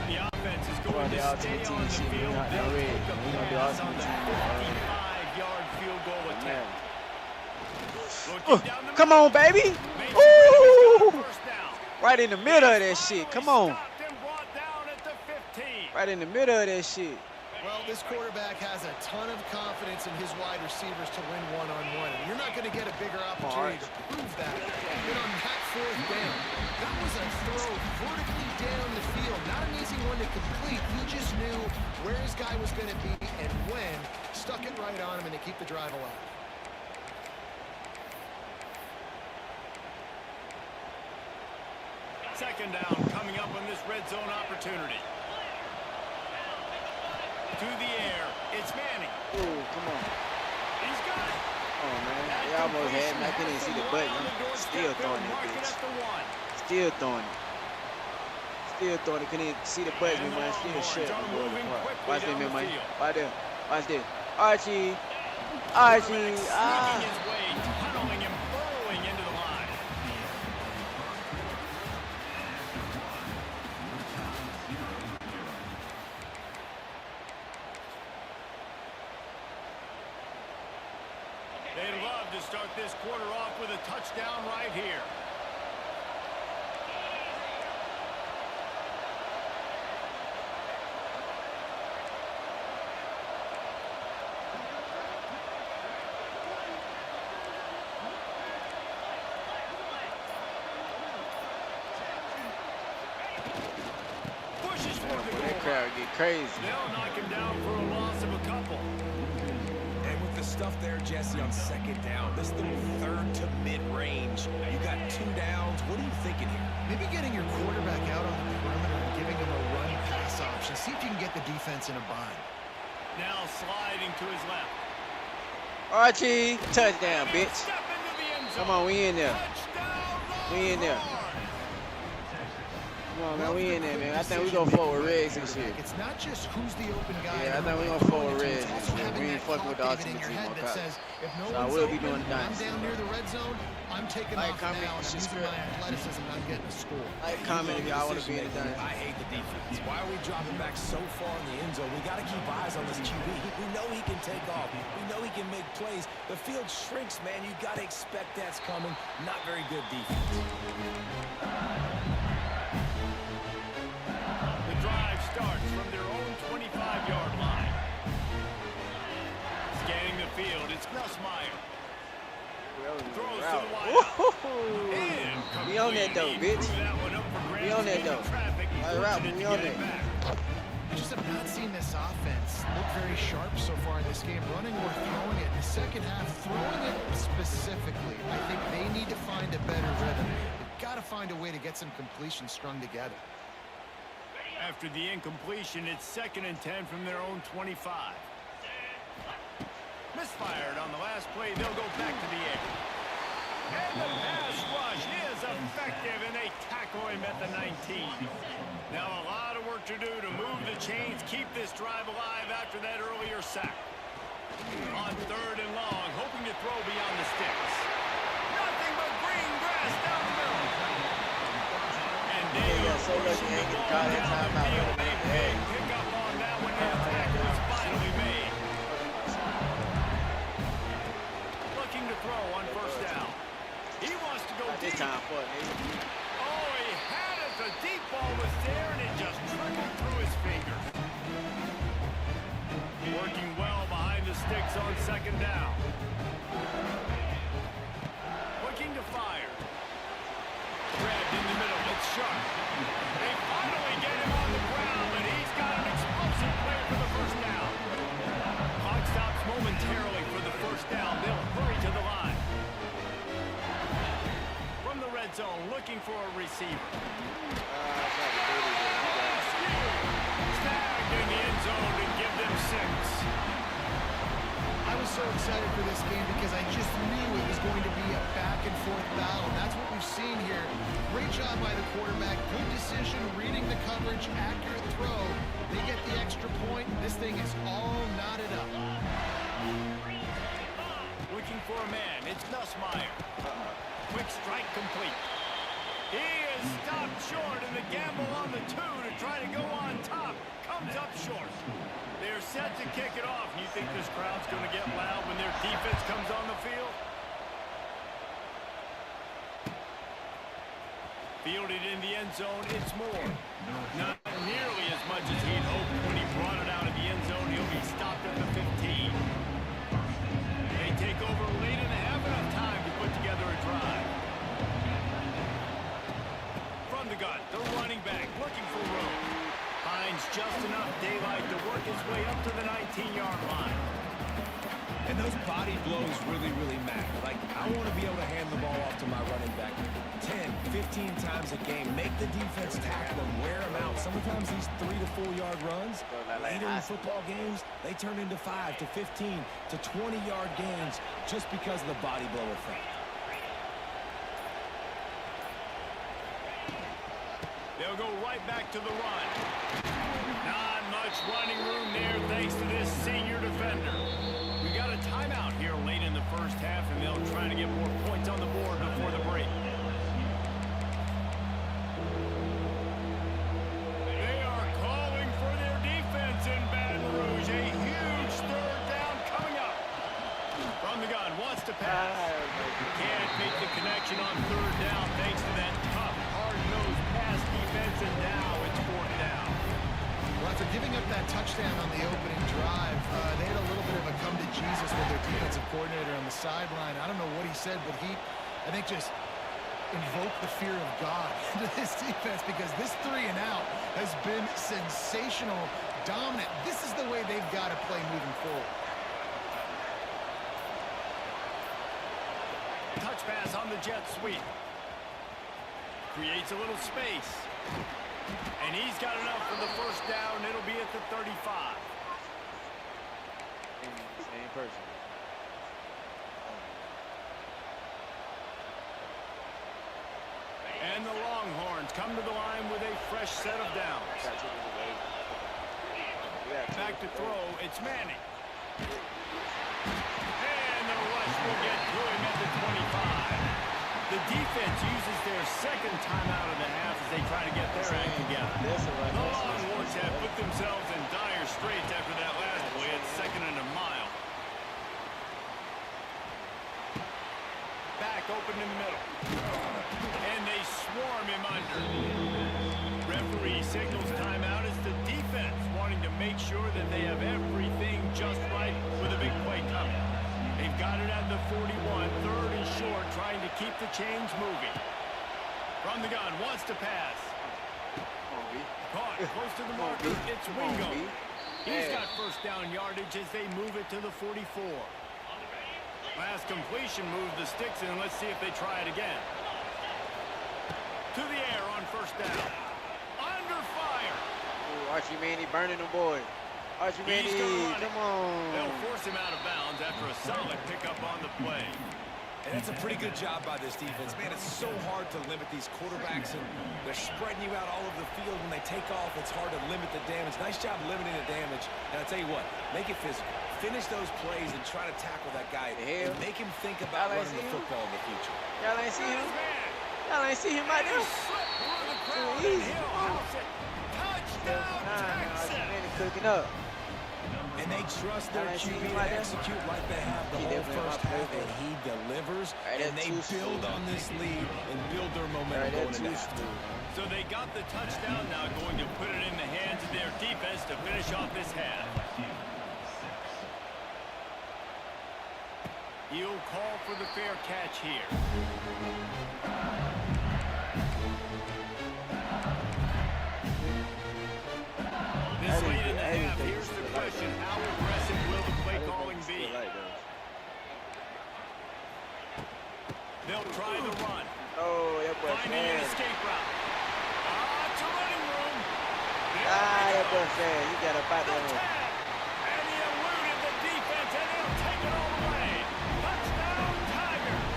The offense is going to stay on the field. They'll take a pass on that 55-yard field goal attempt. Come on, baby. Ooh. Right in the middle of that shit. Come on. Right in the middle of that shit. Well, this quarterback has a ton of confidence in his wide receivers to win one-on-one. And you're not going to get a bigger opportunity to prove that than on that 4th down. That was a throw vertically down the field. Not an easy one to complete. He just knew where his guy was going to be and when. Stuck it right on him, and they keep the drive alive. Second down coming up on this red zone opportunity. To the air, it's Manning. Ooh, come on. He's got it. Oh, man. They almost had me. I couldn't even see the button. I'm still throwing that bitch. Still throwing it. Still throwing it. Couldn't even see the button, man. Still shut. Watch this, man. Right there. Watch this. Archie. Archie. Sneaking his way, tunneling and burrowing into the line. They'd love to start this quarter off with a touchdown right here. crowd get crazy. They'll knock him down for a loss of a couple. And with the stuff there, Jesse, on second down, this little third to mid-range, you got 2 downs. What are you thinking here? Maybe getting your quarterback out on the perimeter and giving him a run-pass option. See if you can get the defense in a bind. Now sliding to his left. Archie, touchdown, bitch. Step into the end zone. Come on, we in there. Touchdown, We in there. Longhorns. Come on, man, we in there, man. I think we gonna fuck with Reds and shit. It's not just who's the open guy. Yeah, I think we gonna fuck with Reds and shit. We ain't fucking with the ultimate team on top. So I will be doing the dynasty. I'm down near the red zone. I'm taking Like, off comment, now, and I'm using subscribe. my athleticism, and I'm getting a score. Like, comment if y'all want to be in the dynasty. I hate the defense. Why are we dropping back so far in the end zone? We got to keep eyes on this QB. We know he can take off. We know he can make plays. The field shrinks, man. You got to expect that's coming. Not very good defense. The drive starts from their own 25-yard line. Scanning the field, it's Nussmeier. Throws to the wideout. And We on that though, completely bitch. threw that one up for grabs. We on that though. Traffic, All right, fortunate we to on get it that. back. I just have not seen this offense look very sharp so far in this game, running or throwing it. In the second half, throwing it specifically, I think they need to find a better rhythm. They've got to find a way to get some completions strung together. After the incompletion, it's 2nd and 10 from their own 25. Misfired on the last play. They'll go back to the air. And the pass rush is effective, and they tackle him at the 19. Now a lot of work to do to move the chains, keep this drive alive after that earlier sack. On 3rd and long, hoping to throw beyond the sticks. Nothing but green grass down the middle. And they Yeah, are so lucky pushing they the can ball call that down time the out. field. A big pickup on that one. That tackle is finally made. Looking to throw on 1st down. He wants to go This deep. time, fuck, nigga. Oh, he had it. The deep ball was there, and it just trickled through his fingers. Working well behind the sticks on 2nd down. Looking to fire. Grabbed in the middle. It's sharp. They finally get him on the ground, and he's got an explosive play for the 1st down. Clock stops momentarily for the 1st down. They'll hurry to the line. From the red zone, looking for a receiver. Snagged in the end zone to give them 6. I was so excited for this game because I just knew it was going to be a back-and-forth battle. And that's what we've seen here. Great job by the quarterback. Good decision, reading the coverage, accurate throw. They get the extra point. This thing is all knotted up. Looking for a man. It's Nussmeier. Quick strike complete. He is stopped short, and the gamble on the 2 to try to go on top comes up short. They're set to kick it off. You think this crowd's going to get loud when their defense comes on the field? Fielded in the end zone, it's Moore. Not nearly as much as he'd hoped when he brought it out of the end zone. He'll be stopped at the 15. They take over late and have enough time to put together a drive. From the gun, the running back looking for room. Finds just enough daylight to work his way up to the 19-yard line. And those body blows really, really matter. Like, I want to be able to hand the ball off to my running back 10, 15 times a game. Make the defense tackle them, wear them out. Sometimes these 3 to 4 yard runs, later in football games, they turn into 5 to 15 to 20-yard gains just because of the body blow effect. They'll go right back to the run. Not much running room there thanks to this senior defender. We got a timeout here late in the 1st half, and they'll try to get more points on the board before the break. They are calling for their defense in Baton Rouge. A huge 3rd down coming up. From the gun, wants to pass. Can't make the connection on 3rd down thanks to that tough, hard-nosed pass defense, and now it's 4th down. Well, after giving up that touchdown on the opening drive, they had a little bit of a come to Jesus with their defensive coordinator on the sideline. I don't know what he said, but he, I think, just invoke the fear of God into this defense because this 3 and out has been sensational, dominant. This is the way they've got to play moving forward. Touch pass on the jet sweep. Creates a little space. And he's got enough for the first down. It'll be at the 35. Same person. And the Longhorns come to the line with a fresh set of downs. Back to throw, it's Manning. And the rush will get through him at the 25. The defense uses their second timeout of the half as they try to get their act together. The Longhorns have put themselves in dire straits after that last play at 2nd and a mile. Back open in the middle. And they swarm him under. Referee signals timeout as the defense wanting to make sure that they have everything just right with a big play coming. They've got it at the 41, 3rd and short, trying to keep the chains moving. From the gun, wants to pass. Caught close to the marker. It's Wingo. He's got first down yardage as they move it to the 44. Last completion moved the sticks in. Let's see if they try it again. To the air on first down. Under fire. Ooh, Archie Manning burning them boys. Archie Manning, come on. They'll force him out of bounds after a solid pickup on the play. And that's a pretty good job by this defense. Man, it's so hard to limit these quarterbacks, and they're spreading you out all over the field. When they take off, it's hard to limit the damage. Nice job limiting the damage. And I'll tell you what, make it physical. Finish those plays and try to tackle that guy and make him think about running the football in the future. Y'all ain't see him? Y'all ain't see him right there? Too easy. Touchdown, Texas! Manning cooking up. And they trust their QB to execute like they have the whole first half, and he delivers, and they build on this lead and build their momentum going into half. So they got the touchdown, now going to put it in the hands of their defense to finish off this half. He'll call for the fair catch here. This late in the half, here's the question. How aggressive will the play calling be? They'll try the run. Oh, that boy Finding an escape route. To running room. that boy fast. He got a bite there. And he eluded the defense, and he'll take it all the way. Touchdown, Tigers.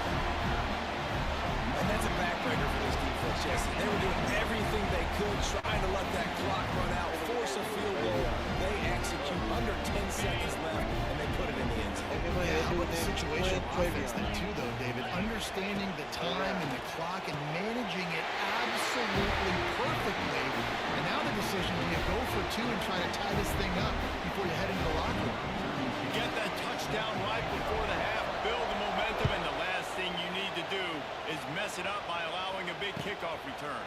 And that's a backbreaker for this defense, Jesse. They were doing everything they could, trying to let that clock run out, force a field goal. They execute under 10 seconds left, and they put it in the end zone. How about the situation offense then too, though, David? Understanding the time and the clock and managing it absolutely perfectly. And now the decision, do you go for 2 and try to tie this thing up before you head into the locker room? Get that touchdown right before the half, build the momentum, and the last thing you need to do is mess it up by allowing a big kickoff return.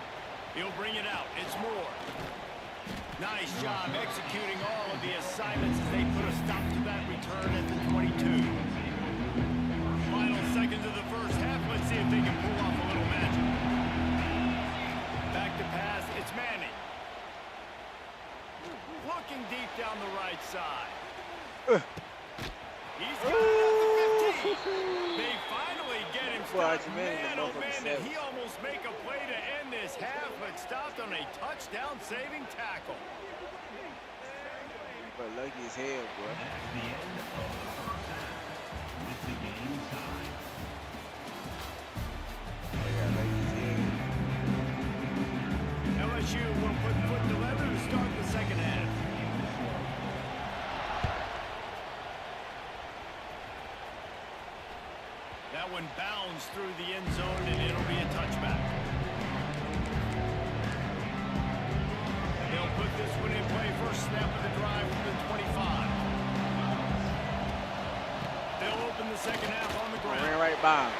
He'll bring it out. It's Moore. Nice job executing all of the assignments as they put a stop to that return at the 22. Final seconds of the first half. Let's see if they can pull off a little magic. Back to pass. It's Manning. Looking deep down the right side. He's got it at the 15. They finally get him stopped. Man, oh man, did he almost make a play to end this half, but stopped on a touchdown-saving tackle. But lucky as hell, boy. That's the end of the first half. With the game tied. LSU will put foot to leather to start the second half. That one bounds through the end zone, and it'll be a touchback. They'll put this one in play. First snap of the drive from the 25. They'll open the second half on the ground. Ran right by him.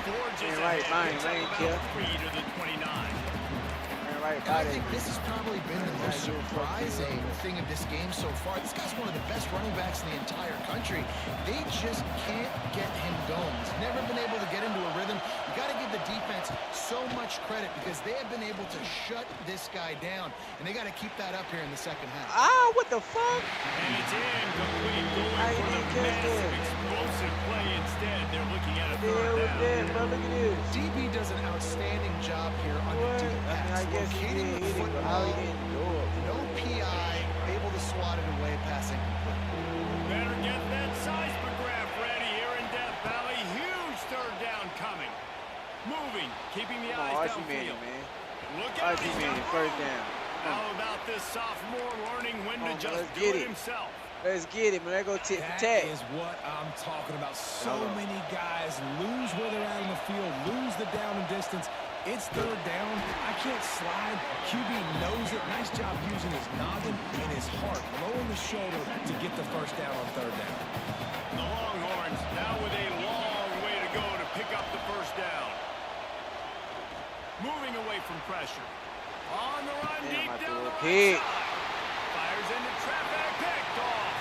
Gorgeous Right by him. ahead. Lane About kill. 3 to the 29. Right And I think this has probably been the most surprising thing of this game so far. This guy's one of the best running backs in the entire country. They just can't get him going. He's never been able to get into a rhythm. You got to give the defense so credit because they have been able to shut this guy down, and they got to keep that up here in the second half. Ah, what the fuck? And it's incomplete. Going for the massive explosive play instead. They're looking at a third down. Bro, look at this. DB does an outstanding job here on the deep pass. I guess he Locating did the hit it, but football, how he didn't do it? no PI, able to swat it away, passing complete. Better get that seismograph ready here in Death Valley. Huge third down coming. Moving, keeping the eyes downfield. Look at Archie Manning, first down. How about this sophomore learning when to just do it himself? Let's get it, man. Let's go tit for tat. That is what I'm talking about. So many guys lose where they're at in the field, lose the down and distance. It's third down. I can't slide. QB knows it. Nice job using his noggin and his heart, lowering the shoulder to get the first down on third down. The Longhorns now with a long way to go to pick up the first down. Moving away from pressure. On the run, deep down the right side. Fires into traffic, picked off.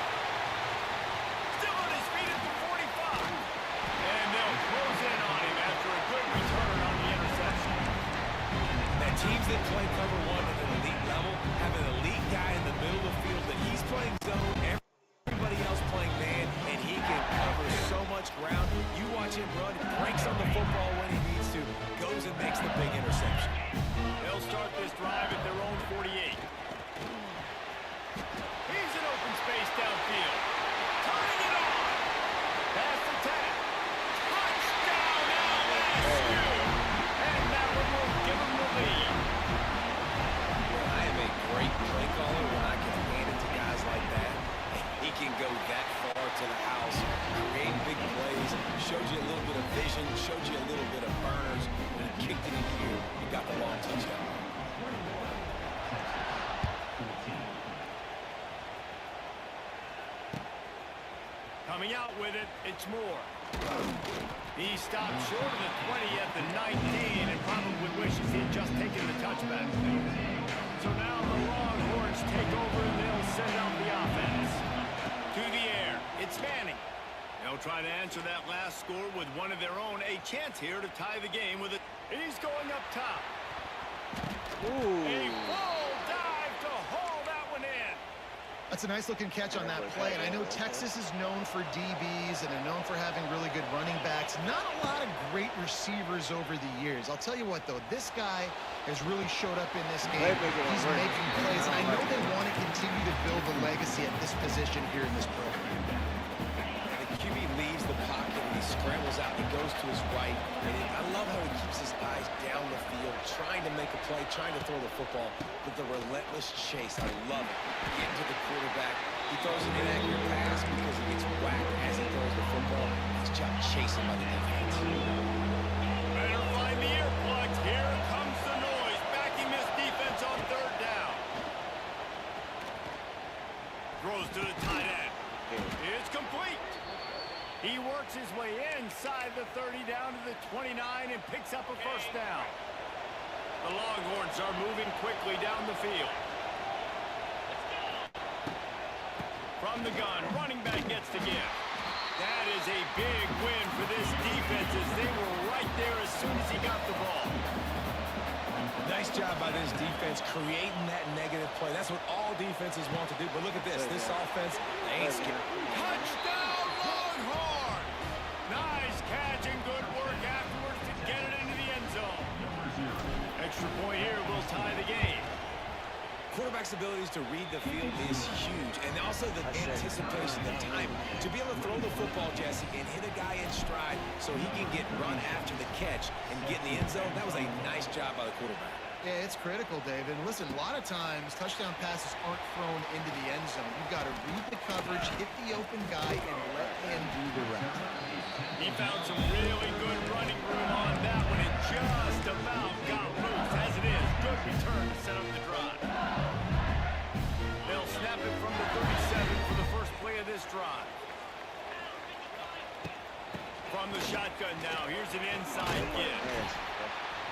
Still on his feet at the 45. And they'll close in on him after a good return on the interception. Now, teams that play cover one at an elite level have an elite guy in the middle of the field that he's playing zone, everybody else playing man, and he can cover so much ground. You watch him run, breaks on the football when he needs to, goes and makes the big interception. They'll start this drive at their own 48. He's in open space downfield. Turning it on. Pass the tap. Touchdown LSU. And that one will give them the lead. I am a great play caller when I can hand it to guys like that. And he can go that far to the house, create big plays, showed you a little bit of vision, showed you a little bit of burners. When he kicked it in here, he got the long touchdown. Coming out with it, it's Moore. He stopped short of the 20 at the 19 and probably wishes he had just taken the touchback. So now the Longhorns take over and they'll send out the offense. To the air, it's Manning. They'll try to answer that last score with one of their own. A chance here to tie the game with it. He's going up top. Ooh. A full dive to haul that one in. That's a nice-looking catch on that play, and I know Texas is known for DBs and they're known for having really good running backs. Not a lot of great receivers over the years. I'll tell you what, though, this guy has really showed up in this game. He's making plays, and I know they want to continue to build the legacy at this position here in this program. The QB leaves the pocket and he scrambles out. He goes to his right, and I love how he keeps his eyes down the field, trying to make a play, trying to throw the football, but the relentless chase, I love it. Getting to the quarterback, he throws an inaccurate pass because he gets whacked as he throws the football. Nice job chasing by the defense. Better find the earplugs. Here comes the noise, backing this defense on third down. Throws to the tight end. It's complete. He works his way inside the 30 down to the 29 and picks up a first down. The Longhorns are moving quickly down the field. From the gun, running back gets the gift. That is a big win for this defense as they were right there as soon as he got the ball. Nice job by this defense creating that negative play. That's what all defenses want to do. But look at this. This offense, they ain't scared. Touchdown, Longhorn! Nice catch and good work afterwards to get it into the end zone. Extra point here will tie the game. Quarterback's abilities to read the field is huge. And also the anticipation, the time. To be able to throw the football, Jesse, and hit a guy in stride so he can get run after the catch and get in the end zone, that was a nice job by the quarterback. Yeah, it's critical, David. And listen, a lot of times touchdown passes aren't thrown into the end zone. You've got to read the coverage, hit the open guy, and let him do the rest. He found some really good running room on that one and just about got loose. As it is, good return to set up the drive. They'll snap it from the 37 for the first play of this drive. From the shotgun now, here's an inside give.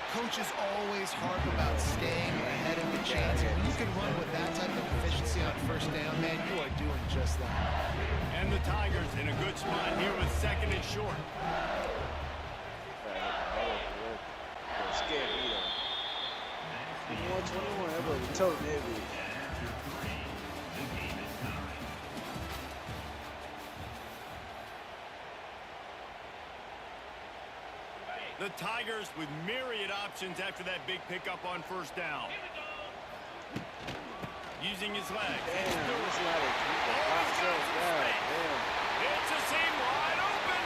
Coaches always harp about staying ahead of the chance. When you can run with that type of efficiency on first down, man, you are doing just that. And the Tigers in a good spot here with second and short. toting that bitch. The Tigers with myriad options after that big pickup on first down. Using his legs. Damn, this is how they keep the box up. God, damn. It's a seam wide open.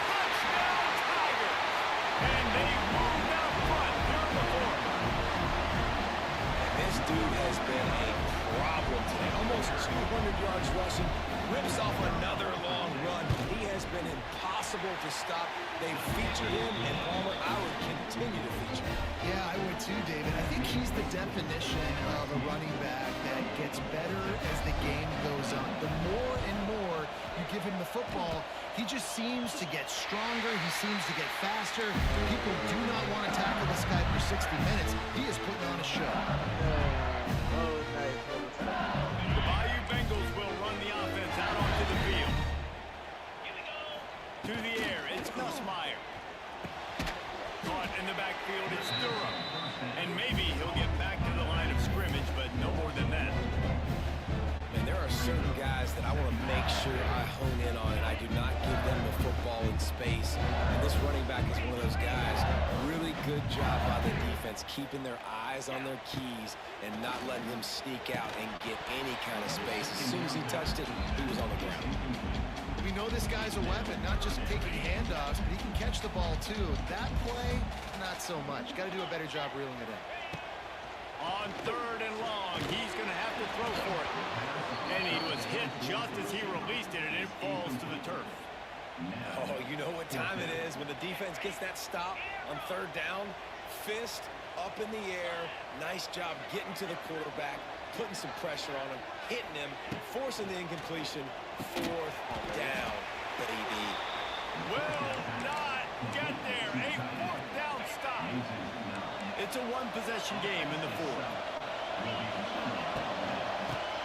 Touchdown Tigers. And they moved out front here in the fourth. And this dude has been a problem today. Almost 200 yards rushing. Rips off another long run. He has been impossible to stop. They've featured him, and Palmer, I would continue to feature him. Yeah, I would too, David. I think he's the definition of a running back that gets better as the game goes on. The more and more you give him the football, he just seems to get stronger. He seems to get faster. People do not want to tackle this guy for 60 minutes. He is putting on a show. The Bayou Bengals will run the offense out onto the field. To the air, it's Nussmeier. Caught in the backfield, it's Durham. And maybe he'll get back to the line of scrimmage, but no more than that. And there are certain guys that I want to make sure I hone in on, and I do not give them the football in space. And this running back is one of those guys. Really good job by the defense, keeping their eyes on their keys and not letting him sneak out and get any kind of space. As soon as he touched it, he was on the ground. We know this guy's a weapon, not just taking handoffs, but he can catch the ball too. That play, not so much. Got to do a better job reeling it in. On third and long, he's going to have to throw for it. And he was hit just as he released it, and it falls to the turf. Oh, you know what time it is when the defense gets that stop on third down. Fist up in the air. Nice job getting to the quarterback, putting some pressure on him, hitting him, forcing the incompletion. Fourth down, baby. Will not get there. A fourth down stop. It's a one-possession game in the fourth.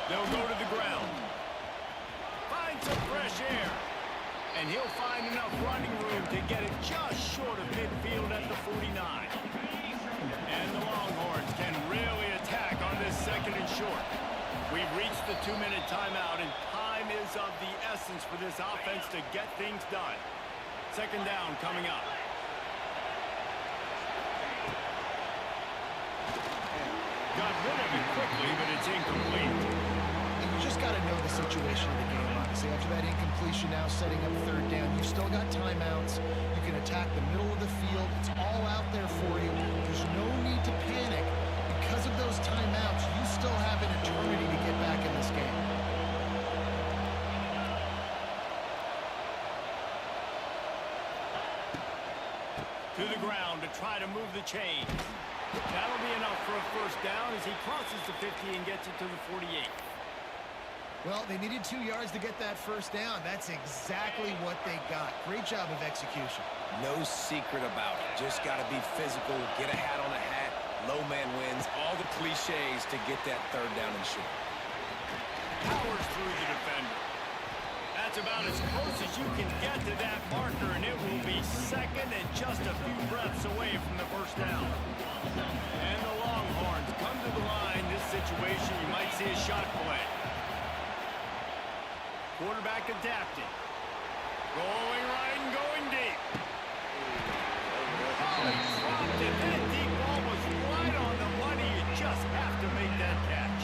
They'll go to the ground. Find some fresh air. And he'll find enough running room to get it just short of midfield at the 49. And the Longhorns can really attack on this second and short. We've reached the 2-minute timeout, and time is of the essence for this offense to get things done. Second down coming up. Got rid of it quickly, but it's incomplete. You just got to know the situation of the game, honestly. After that incompletion, now setting up third down, you've still got timeouts. You can attack the middle of the field. It's all out there for you. There's no need to panic. Because of those timeouts, you still have an eternity to get back in this game. To the ground to try to move the chains. That'll be enough for a first down as he crosses the 50 and gets it to the 48. Well, they needed 2 yards to get that first down. That's exactly what they got. Great job of execution. No secret about it. Just got to be physical, get a hat on a hat, low man wins, all the cliches to get that third down and short. Powers through the defender. That's about as close as you can get to that marker, and it will be second and just a few breaths away from the first down. And the Longhorns come to the line. This situation, you might see a shot play. Quarterback adapted. Rolling right and going deep. Oh, he dropped it. That deep ball was right on the money. You just have to make that catch.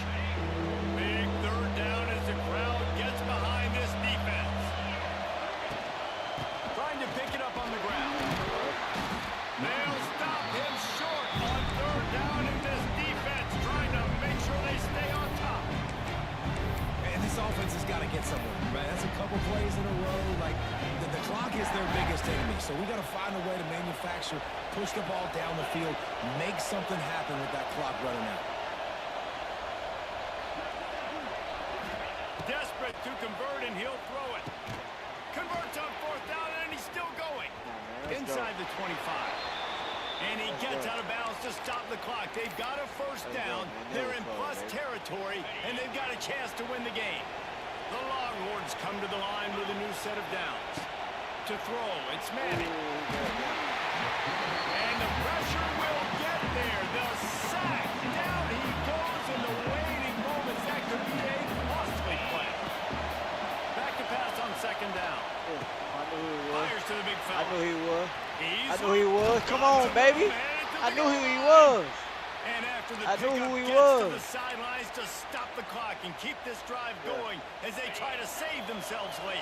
Big third down as the crowd gets behind this defense. Trying to pick it up on the ground. They'll stop him short on third down, and this defense trying to make sure they stay on top. And this offense has got to get somewhere, right? That's a couple plays in a row. Like, the clock is their biggest enemy, so we got to find a way to manufacture, push the ball down the field, make something happen with that clock running out. Desperate to convert, and he'll throw it. Converts on fourth down, and he's still going. Inside the 25. And he gets out of bounds to stop the clock. They've got a first down. They're in plus territory, and they've got a chance to win the game. The Longhorns come to the line with a new set of downs. To throw, it's Manning. And the pressure will get there. The sack down I knew he was. Come on, baby. I knew who he was. And after the I knew pickup who he gets was. to the sidelines to stop the clock and keep this drive going as they try to save themselves late.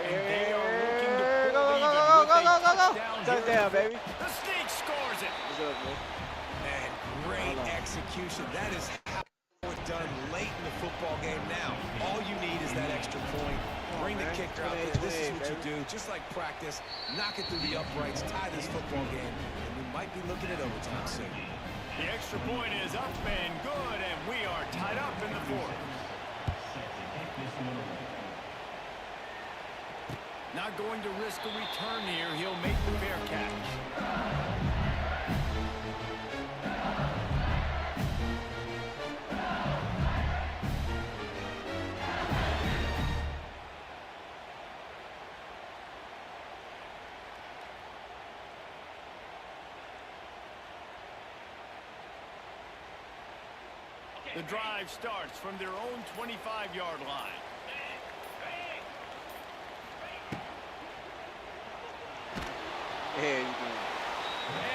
And they are looking to pull even with a touchdown here. baby. The Sneak scores it. What's up, man? Man, great execution. That is how it's done late in the football game now. All you need is that extra point. Bring the kicker out there. This is what you do. Just like practice, knock it through the uprights, tie this football game, and we might be looking at overtime soon. The extra point is up and good, and we are tied up in the fourth. Not going to risk a return here. He'll make the fair catch. The drive starts from their own 25-yard line. Yeah, you doing?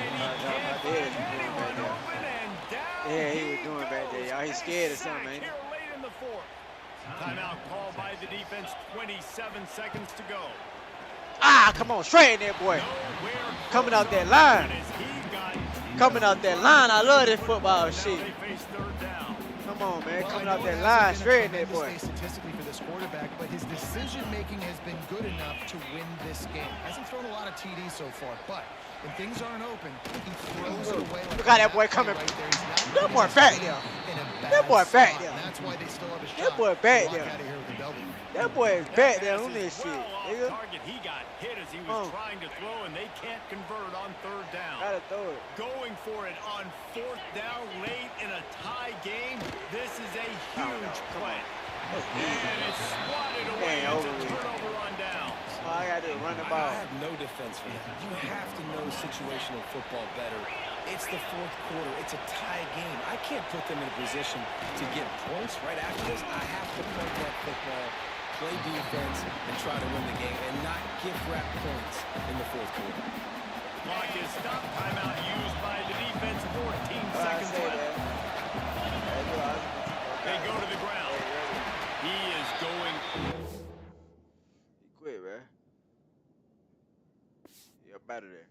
And he can't find anyone open and down. Yeah, he was doing back there, y'all. He's scared or something, ain't he? Here late in the fourth. Timeout called by the defense. 27 seconds to go. Ah, come on, straight in there, boy. Coming out that line. Coming out that line. I love this football shit. Come on, man. Coming out that line, straight in there, boy. Statistically for this quarterback, but his decision-making has been good enough to win this game. Hasn't thrown a lot of TDs so far, but when things aren't open, he throws it away. Look how that boy coming. That boy back there. That boy back there. That's why they still have a shot. That boy back to walk there. out of here with a W. That boy is back there on this shit, nigga. Target, he got hit as he was trying to throw, and they can't convert on third down. Gotta throw it. Going for it on fourth down late in a tie game. This is a huge play. And it's swatted away. It's a turnover on down. All I gotta do is run the ball. I have no defense for that. You have to know situational football better. It's the fourth quarter. It's a tie game. I can't put them in a position to get points right after this. I have to play that football, play defense, and try to win the game, and not gift wrap points in the fourth quarter. Clock is stopped. Timeout used by the defense. 14 seconds left. They go to the ground. He is going. He quit, man. You're better there.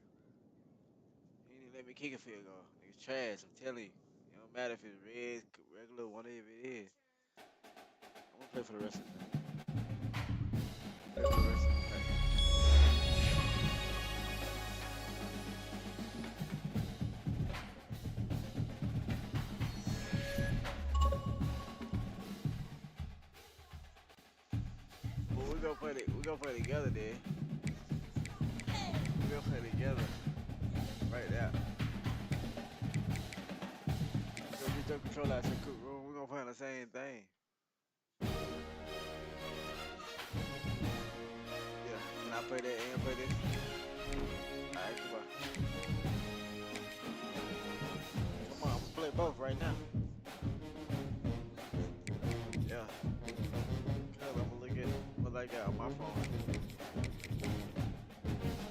He didn't let me kick a field goal. Nigga's trash, I'm telling you. It don't matter if it's red, regular, whatever it is. I'm gonna play for the rest of the night. Play for the rest of the night. We gonna play together then. We gonna play together. Right there. Go get your controller out your cook room. We gonna play on the same thing. Yeah. Can I play that and play this? Alright, come on. Come on, I'm gonna play both right now. Yeah. Cause I'm gonna look at what I got on my phone.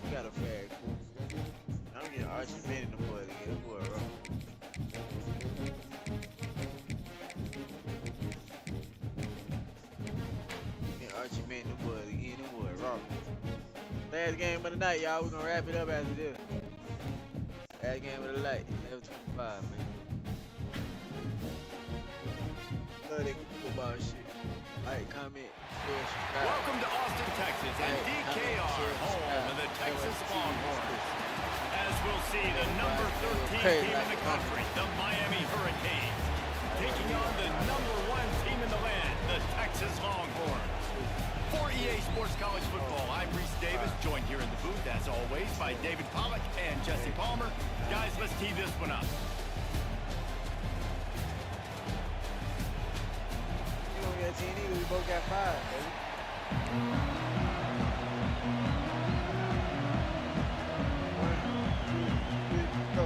You got a fag. I'm getting Archie Mann in the boy to get a boy, bro. Getting Archie Mann in the boy to get a boy, bro. Last game of the night, y'all. We're gonna wrap it up after this. Last game of the night, 11:25, man. Love that football shit. Like, comment, share, subscribe. Welcome to Austin, Texas, and DKR, home of the Texas Longhorns. As we'll see, the number 13 team in the country, the Miami Hurricanes, taking on the number 1 team in the land, the Texas Longhorns. For EA Sports College Football, I'm Reese Davis, joined here in the booth, as always, by David Pollack and Jesse Palmer. Guys, let's tee this one up. We both got 5, baby. 1, 2, 3, go.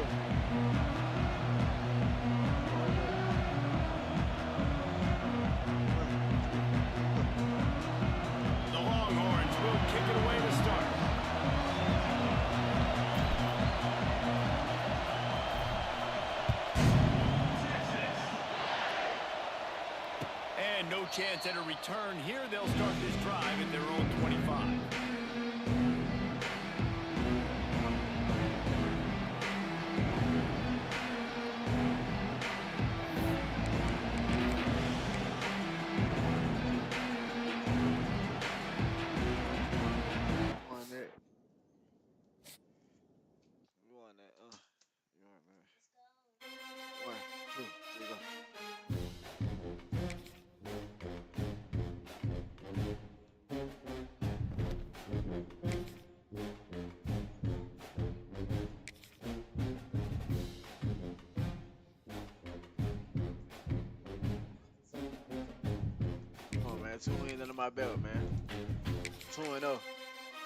The Longhorns will kick it away to start. chance at a return here. They'll start this drive at their own 25. Come on, man. 2 wins under my belt, man. 2-0.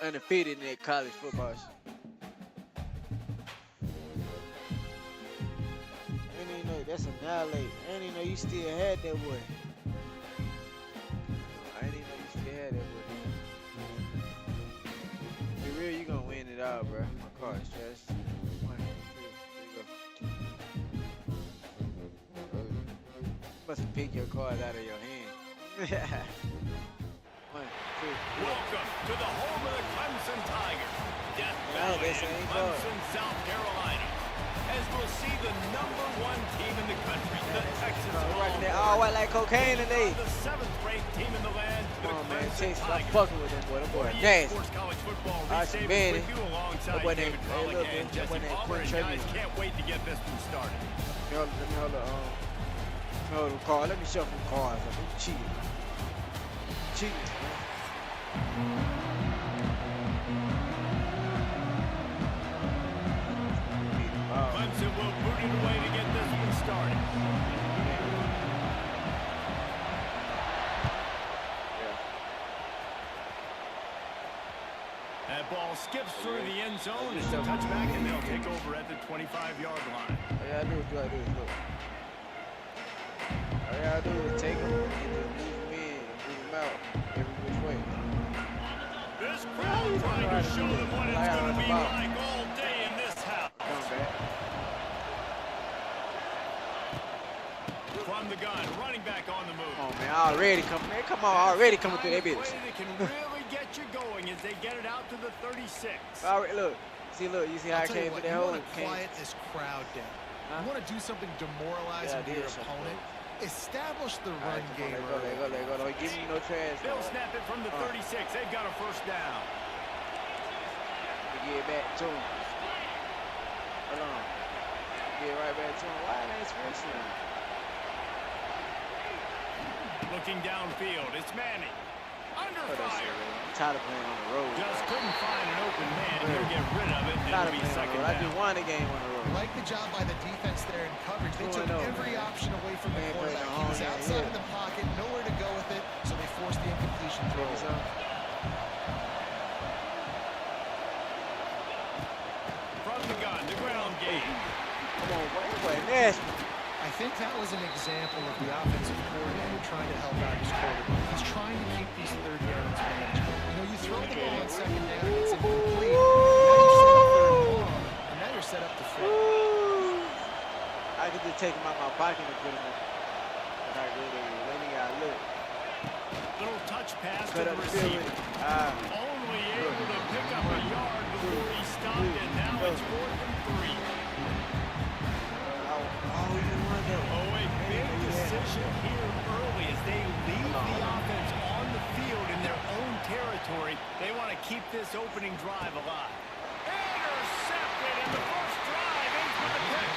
Undefeated in that college football. I didn't even know that's annihilate. I didn't even know you still had that boy. I didn't even know you still had that boy. Be real, you gonna win it all, bro. My car is stressed. 1, 2, 3, go. Must have picked your cards out of your hand. 1, 2. Welcome to the home of the Clemson Tigers. Death Yeah, Valley they say in ain't Clemson, South Carolina. As we'll see the #1 team in the country, the Texas Rocking that all white like cocaine today. The 7th-ranked team in the land, the Come on, man. Clemson Texas, I'm Tigers. fucking with them, boy. Them boy nasty. Sports College Football All right, Receivers man. with you alongside That boy David named- hey, Pollack look, and that Jesse boy named Palmer. And Quinn guys, Tribune. can't wait to get this one started. Let me hold the card. Let me shuffle cards. I'm cheating. Cheating. Clemson will boot it away to get this one started. That ball skips through the end zone. It's a touchback, and they'll take over at the 25-yard line. All you gotta do is look. All you gotta do is take them and just move them in and move them out every which way. This crowd trying to show them what it's going to be like all day in this house. Come back. From the gun, running back on the move. Come on, man. Already coming. Man, come on. Already coming through that bitch. They can really get you going as they get it out to the 36. All right, look. Look. You see how I came through that hole? You want to quiet this crowd down. Huh? You want to do something demoralizing to your opponent. Establish the run game. Let go. Don't give me no trash. They'll snap it from the 36. They've got a first down. Get it back to him. Hold on. Get right back to him. Why ain't switching? Looking downfield, it's Manning. Under fire. I'm tired of playing on the road. Just couldn't find an open man. He'll get rid of it. It'll be second down. I just won the game on the road. Like the job by the defense there in coverage. They took every option away from the quarterback. He was outside of the pocket, nowhere to go with it, so they forced the incompletion throw. From the gun, the ground game. Come on, boy, nasty. I think that was an example of the offensive coordinator trying to help out his quarterback. He's trying to keep these third downs manageable. You know, you throw the ball on second down, it's incomplete. Now you're set up to fail. I could just take him out my pocket and put him in. But I really got to look. Little touch pass Cut to the up the receiver. field. Only able to pick up a yard before he stopped, and now it's 4th and 3. Oh, a big decision here early as they leave the offense on the field in their own territory. They want to keep this opening drive alive. Intercepted in the first drive. In for the pick.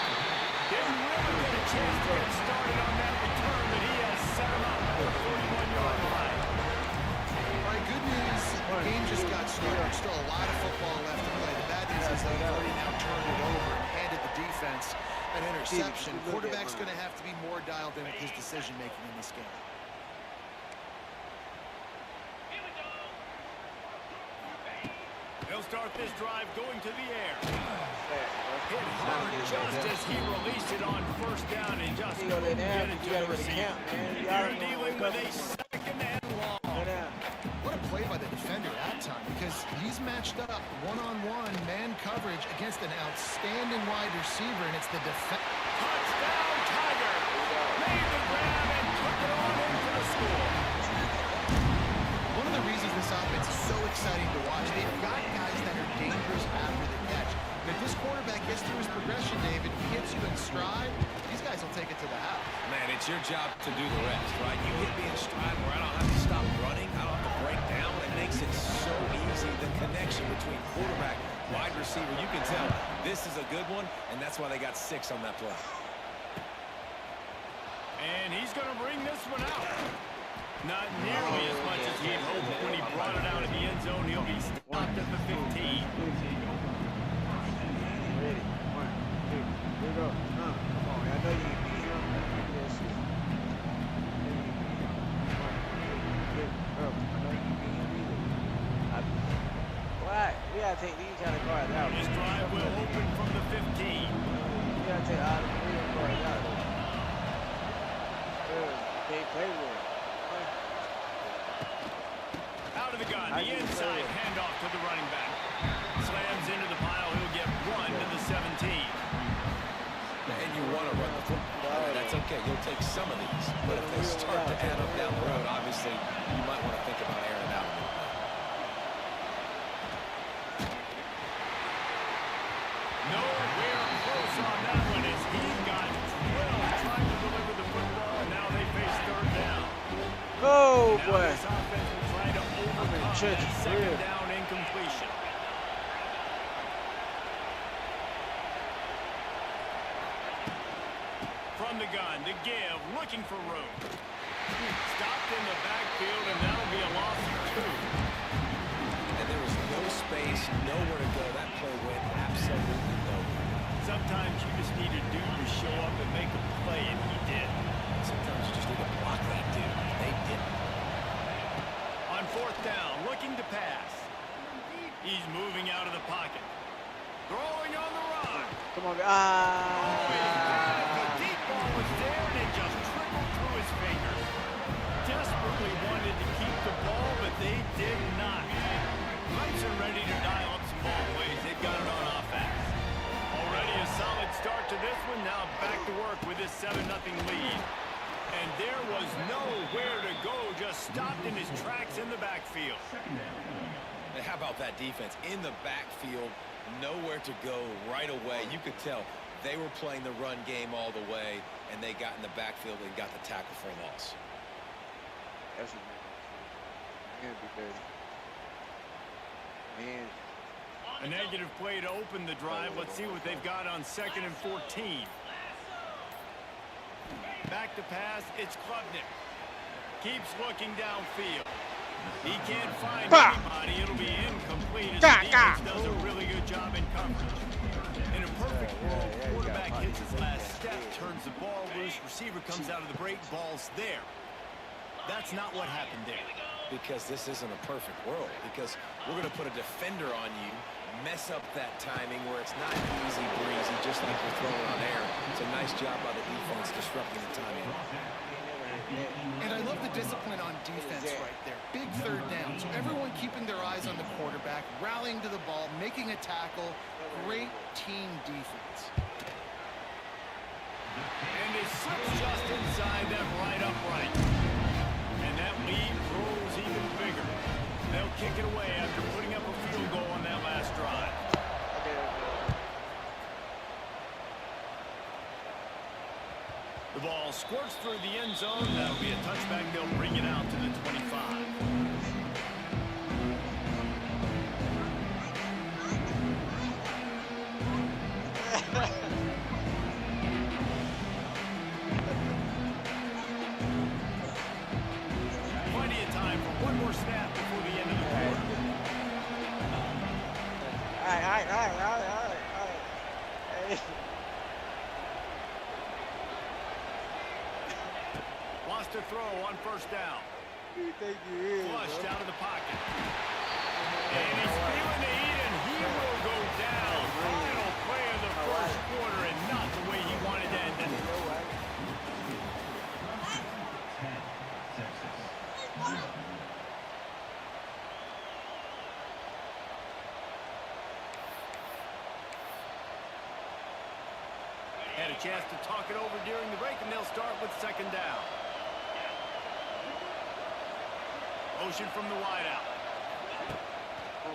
Didn't really get a chance to get started on that return, but he has set him up at the 41-yard line. All right, good news. The game just got started. There's still a lot of football left to play. The bad news is they've already now turned it over and handed the defense an interception. Quarterback's going to have to be more dialed in with his decision-making in this game. They'll start this drive going to the air. Hit hard just as he released it on first down and just couldn't get it to the receiver. They're dealing with a second and long. What a play by the defender at time, because he's matched up one-on-one man coverage against an outstanding wide receiver, and it's the defense. Touchdown, Tiger! Made the grab and took it on in for the score. this up. It's so exciting to watch. They've got guys that are dangerous after the catch. But if this quarterback gets through his progression, David, he hits you in stride, these guys will take it to the house. Man, it's your job to do the rest, right? You hit me in stride where I don't have to stop running. I don't have to break down. It makes it so easy. The connection between quarterback, wide receiver, you can tell this is a good one, and that's why they got 6 on that play. And he's going to bring this one out. Not nearly as much as he had hoped when he brought it out of the end zone. He'll be stopped at the 15. Ready. 1, 2, here we go. Come on, I know you can beat him. Look at that shit. 1, 2, go. I know you can beat him either. Why? We gotta take these kind of cards out. This drive will open from the 15. We gotta take all the real cards out. They play with it. Out of the gun, the inside handoff to the running back. Slams into the pile. He'll get 1 to the 17. And you want to run the football. That's okay. You'll take some of these. But if they start to add up down the road, obviously, you might want to think about airing out a little bit. Nowhere close on that one as he got 12 trying to deliver the football, and now they face third down. Oh, Now boy. this offense will try to overcome that second down incompletion. From the gun, to give, looking for room. Stopped in the backfield, and that'll be a loss of 2. And there was no space, nowhere to go. That play went absolutely nowhere. Sometimes you just need a dude to show up and make a play, and he did. Sometimes you just need to block that dude. They didn't. On 4th down, looking to pass. He's moving out of the pocket. Throwing on the run. Come on. The deep ball was there, and it just trickled through his fingers. Desperately wanted to keep the ball, but they did not. Clemson ready to dial up some ball plays. They've got it on offense. Already a solid start to this one. Now back to work with this 7-0 lead. And there was nowhere to go. Just stopped in his tracks in the backfield. And how about that defense? In the backfield, nowhere to go right away. You could tell they were playing the run game all the way, and they got in the backfield and got the tackle for a loss. That's a man. A negative play to open the drive. Let's see what they've got on 2nd and 14. Back to pass. It's Klubnik. Keeps looking downfield. He can't find anybody. It'll be incomplete as the defense does a really good job in coverage. In a perfect world, quarterback hits his last step, turns the ball loose, receiver comes out of the break, ball's there. That's not what happened there. Because this isn't a perfect world. Because we're going to put a defender on you, mess up that timing where it's not easy breezy, just like we're throwing on air. It's a nice job by the defense disrupting the timing. And I love the discipline on defense right there. Big 3rd down. So everyone keeping their eyes on the quarterback, rallying to the ball, making a tackle. Great team defense. And it slips just inside that right upright. And that lead grows even bigger. They'll kick it away after putting up a field goal on that last drive. The ball squirts through the end zone. That'll be a touchback. They'll bring it out to the 25. Plenty of time for one more snap before the end of the quarter. All right. Hey. Lost a throw on 1st down. Flushed out of the pocket. And he's feeling the heat, and he will go down. Final play of the 1st quarter, and not the way he wanted to end it. Had a chance to talk it over during the break, and they'll start with 2nd down. Motion from the wideout.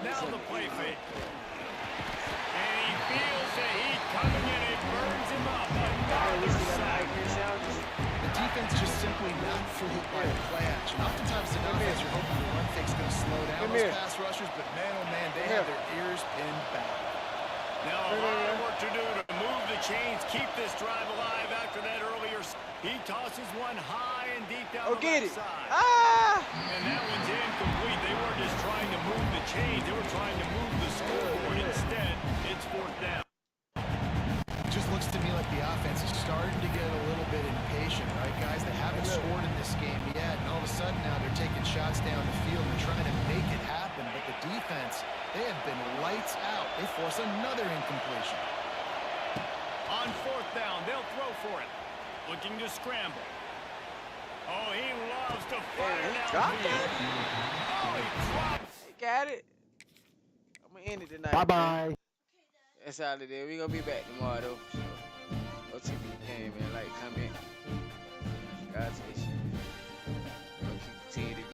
Now the play fake. And he feels the heat coming and it burns him up. Another sack. The defense just simply not fooled by the play action. Oftentimes the offense, you're hoping the run fake's going to slow down those pass rushers, but man, oh man, they have their ears pinned back. Now a lot of work to do to move the chains, keep this drive alive after that earlier. He tosses one high and deep down the left side. And that one's incomplete. They weren't just trying to move the chains. They were trying to move the scoreboard. Instead, it's fourth down. It just looks to me like the offense is starting to get a little bit impatient, right, guys? They haven't scored in this game yet, and all of a sudden now they're taking shots down the field and trying to make it happen. But the defense, they have been lights out. They force another incompletion. On fourth down, they'll throw for it. Looking to scramble. Oh, he loves to fire downfield. Oh, he drops. He got it. I'm going to end it tonight. Bye-bye. That's all it is. We're going to be back tomorrow, though. OTB game, man. Like, comment. God,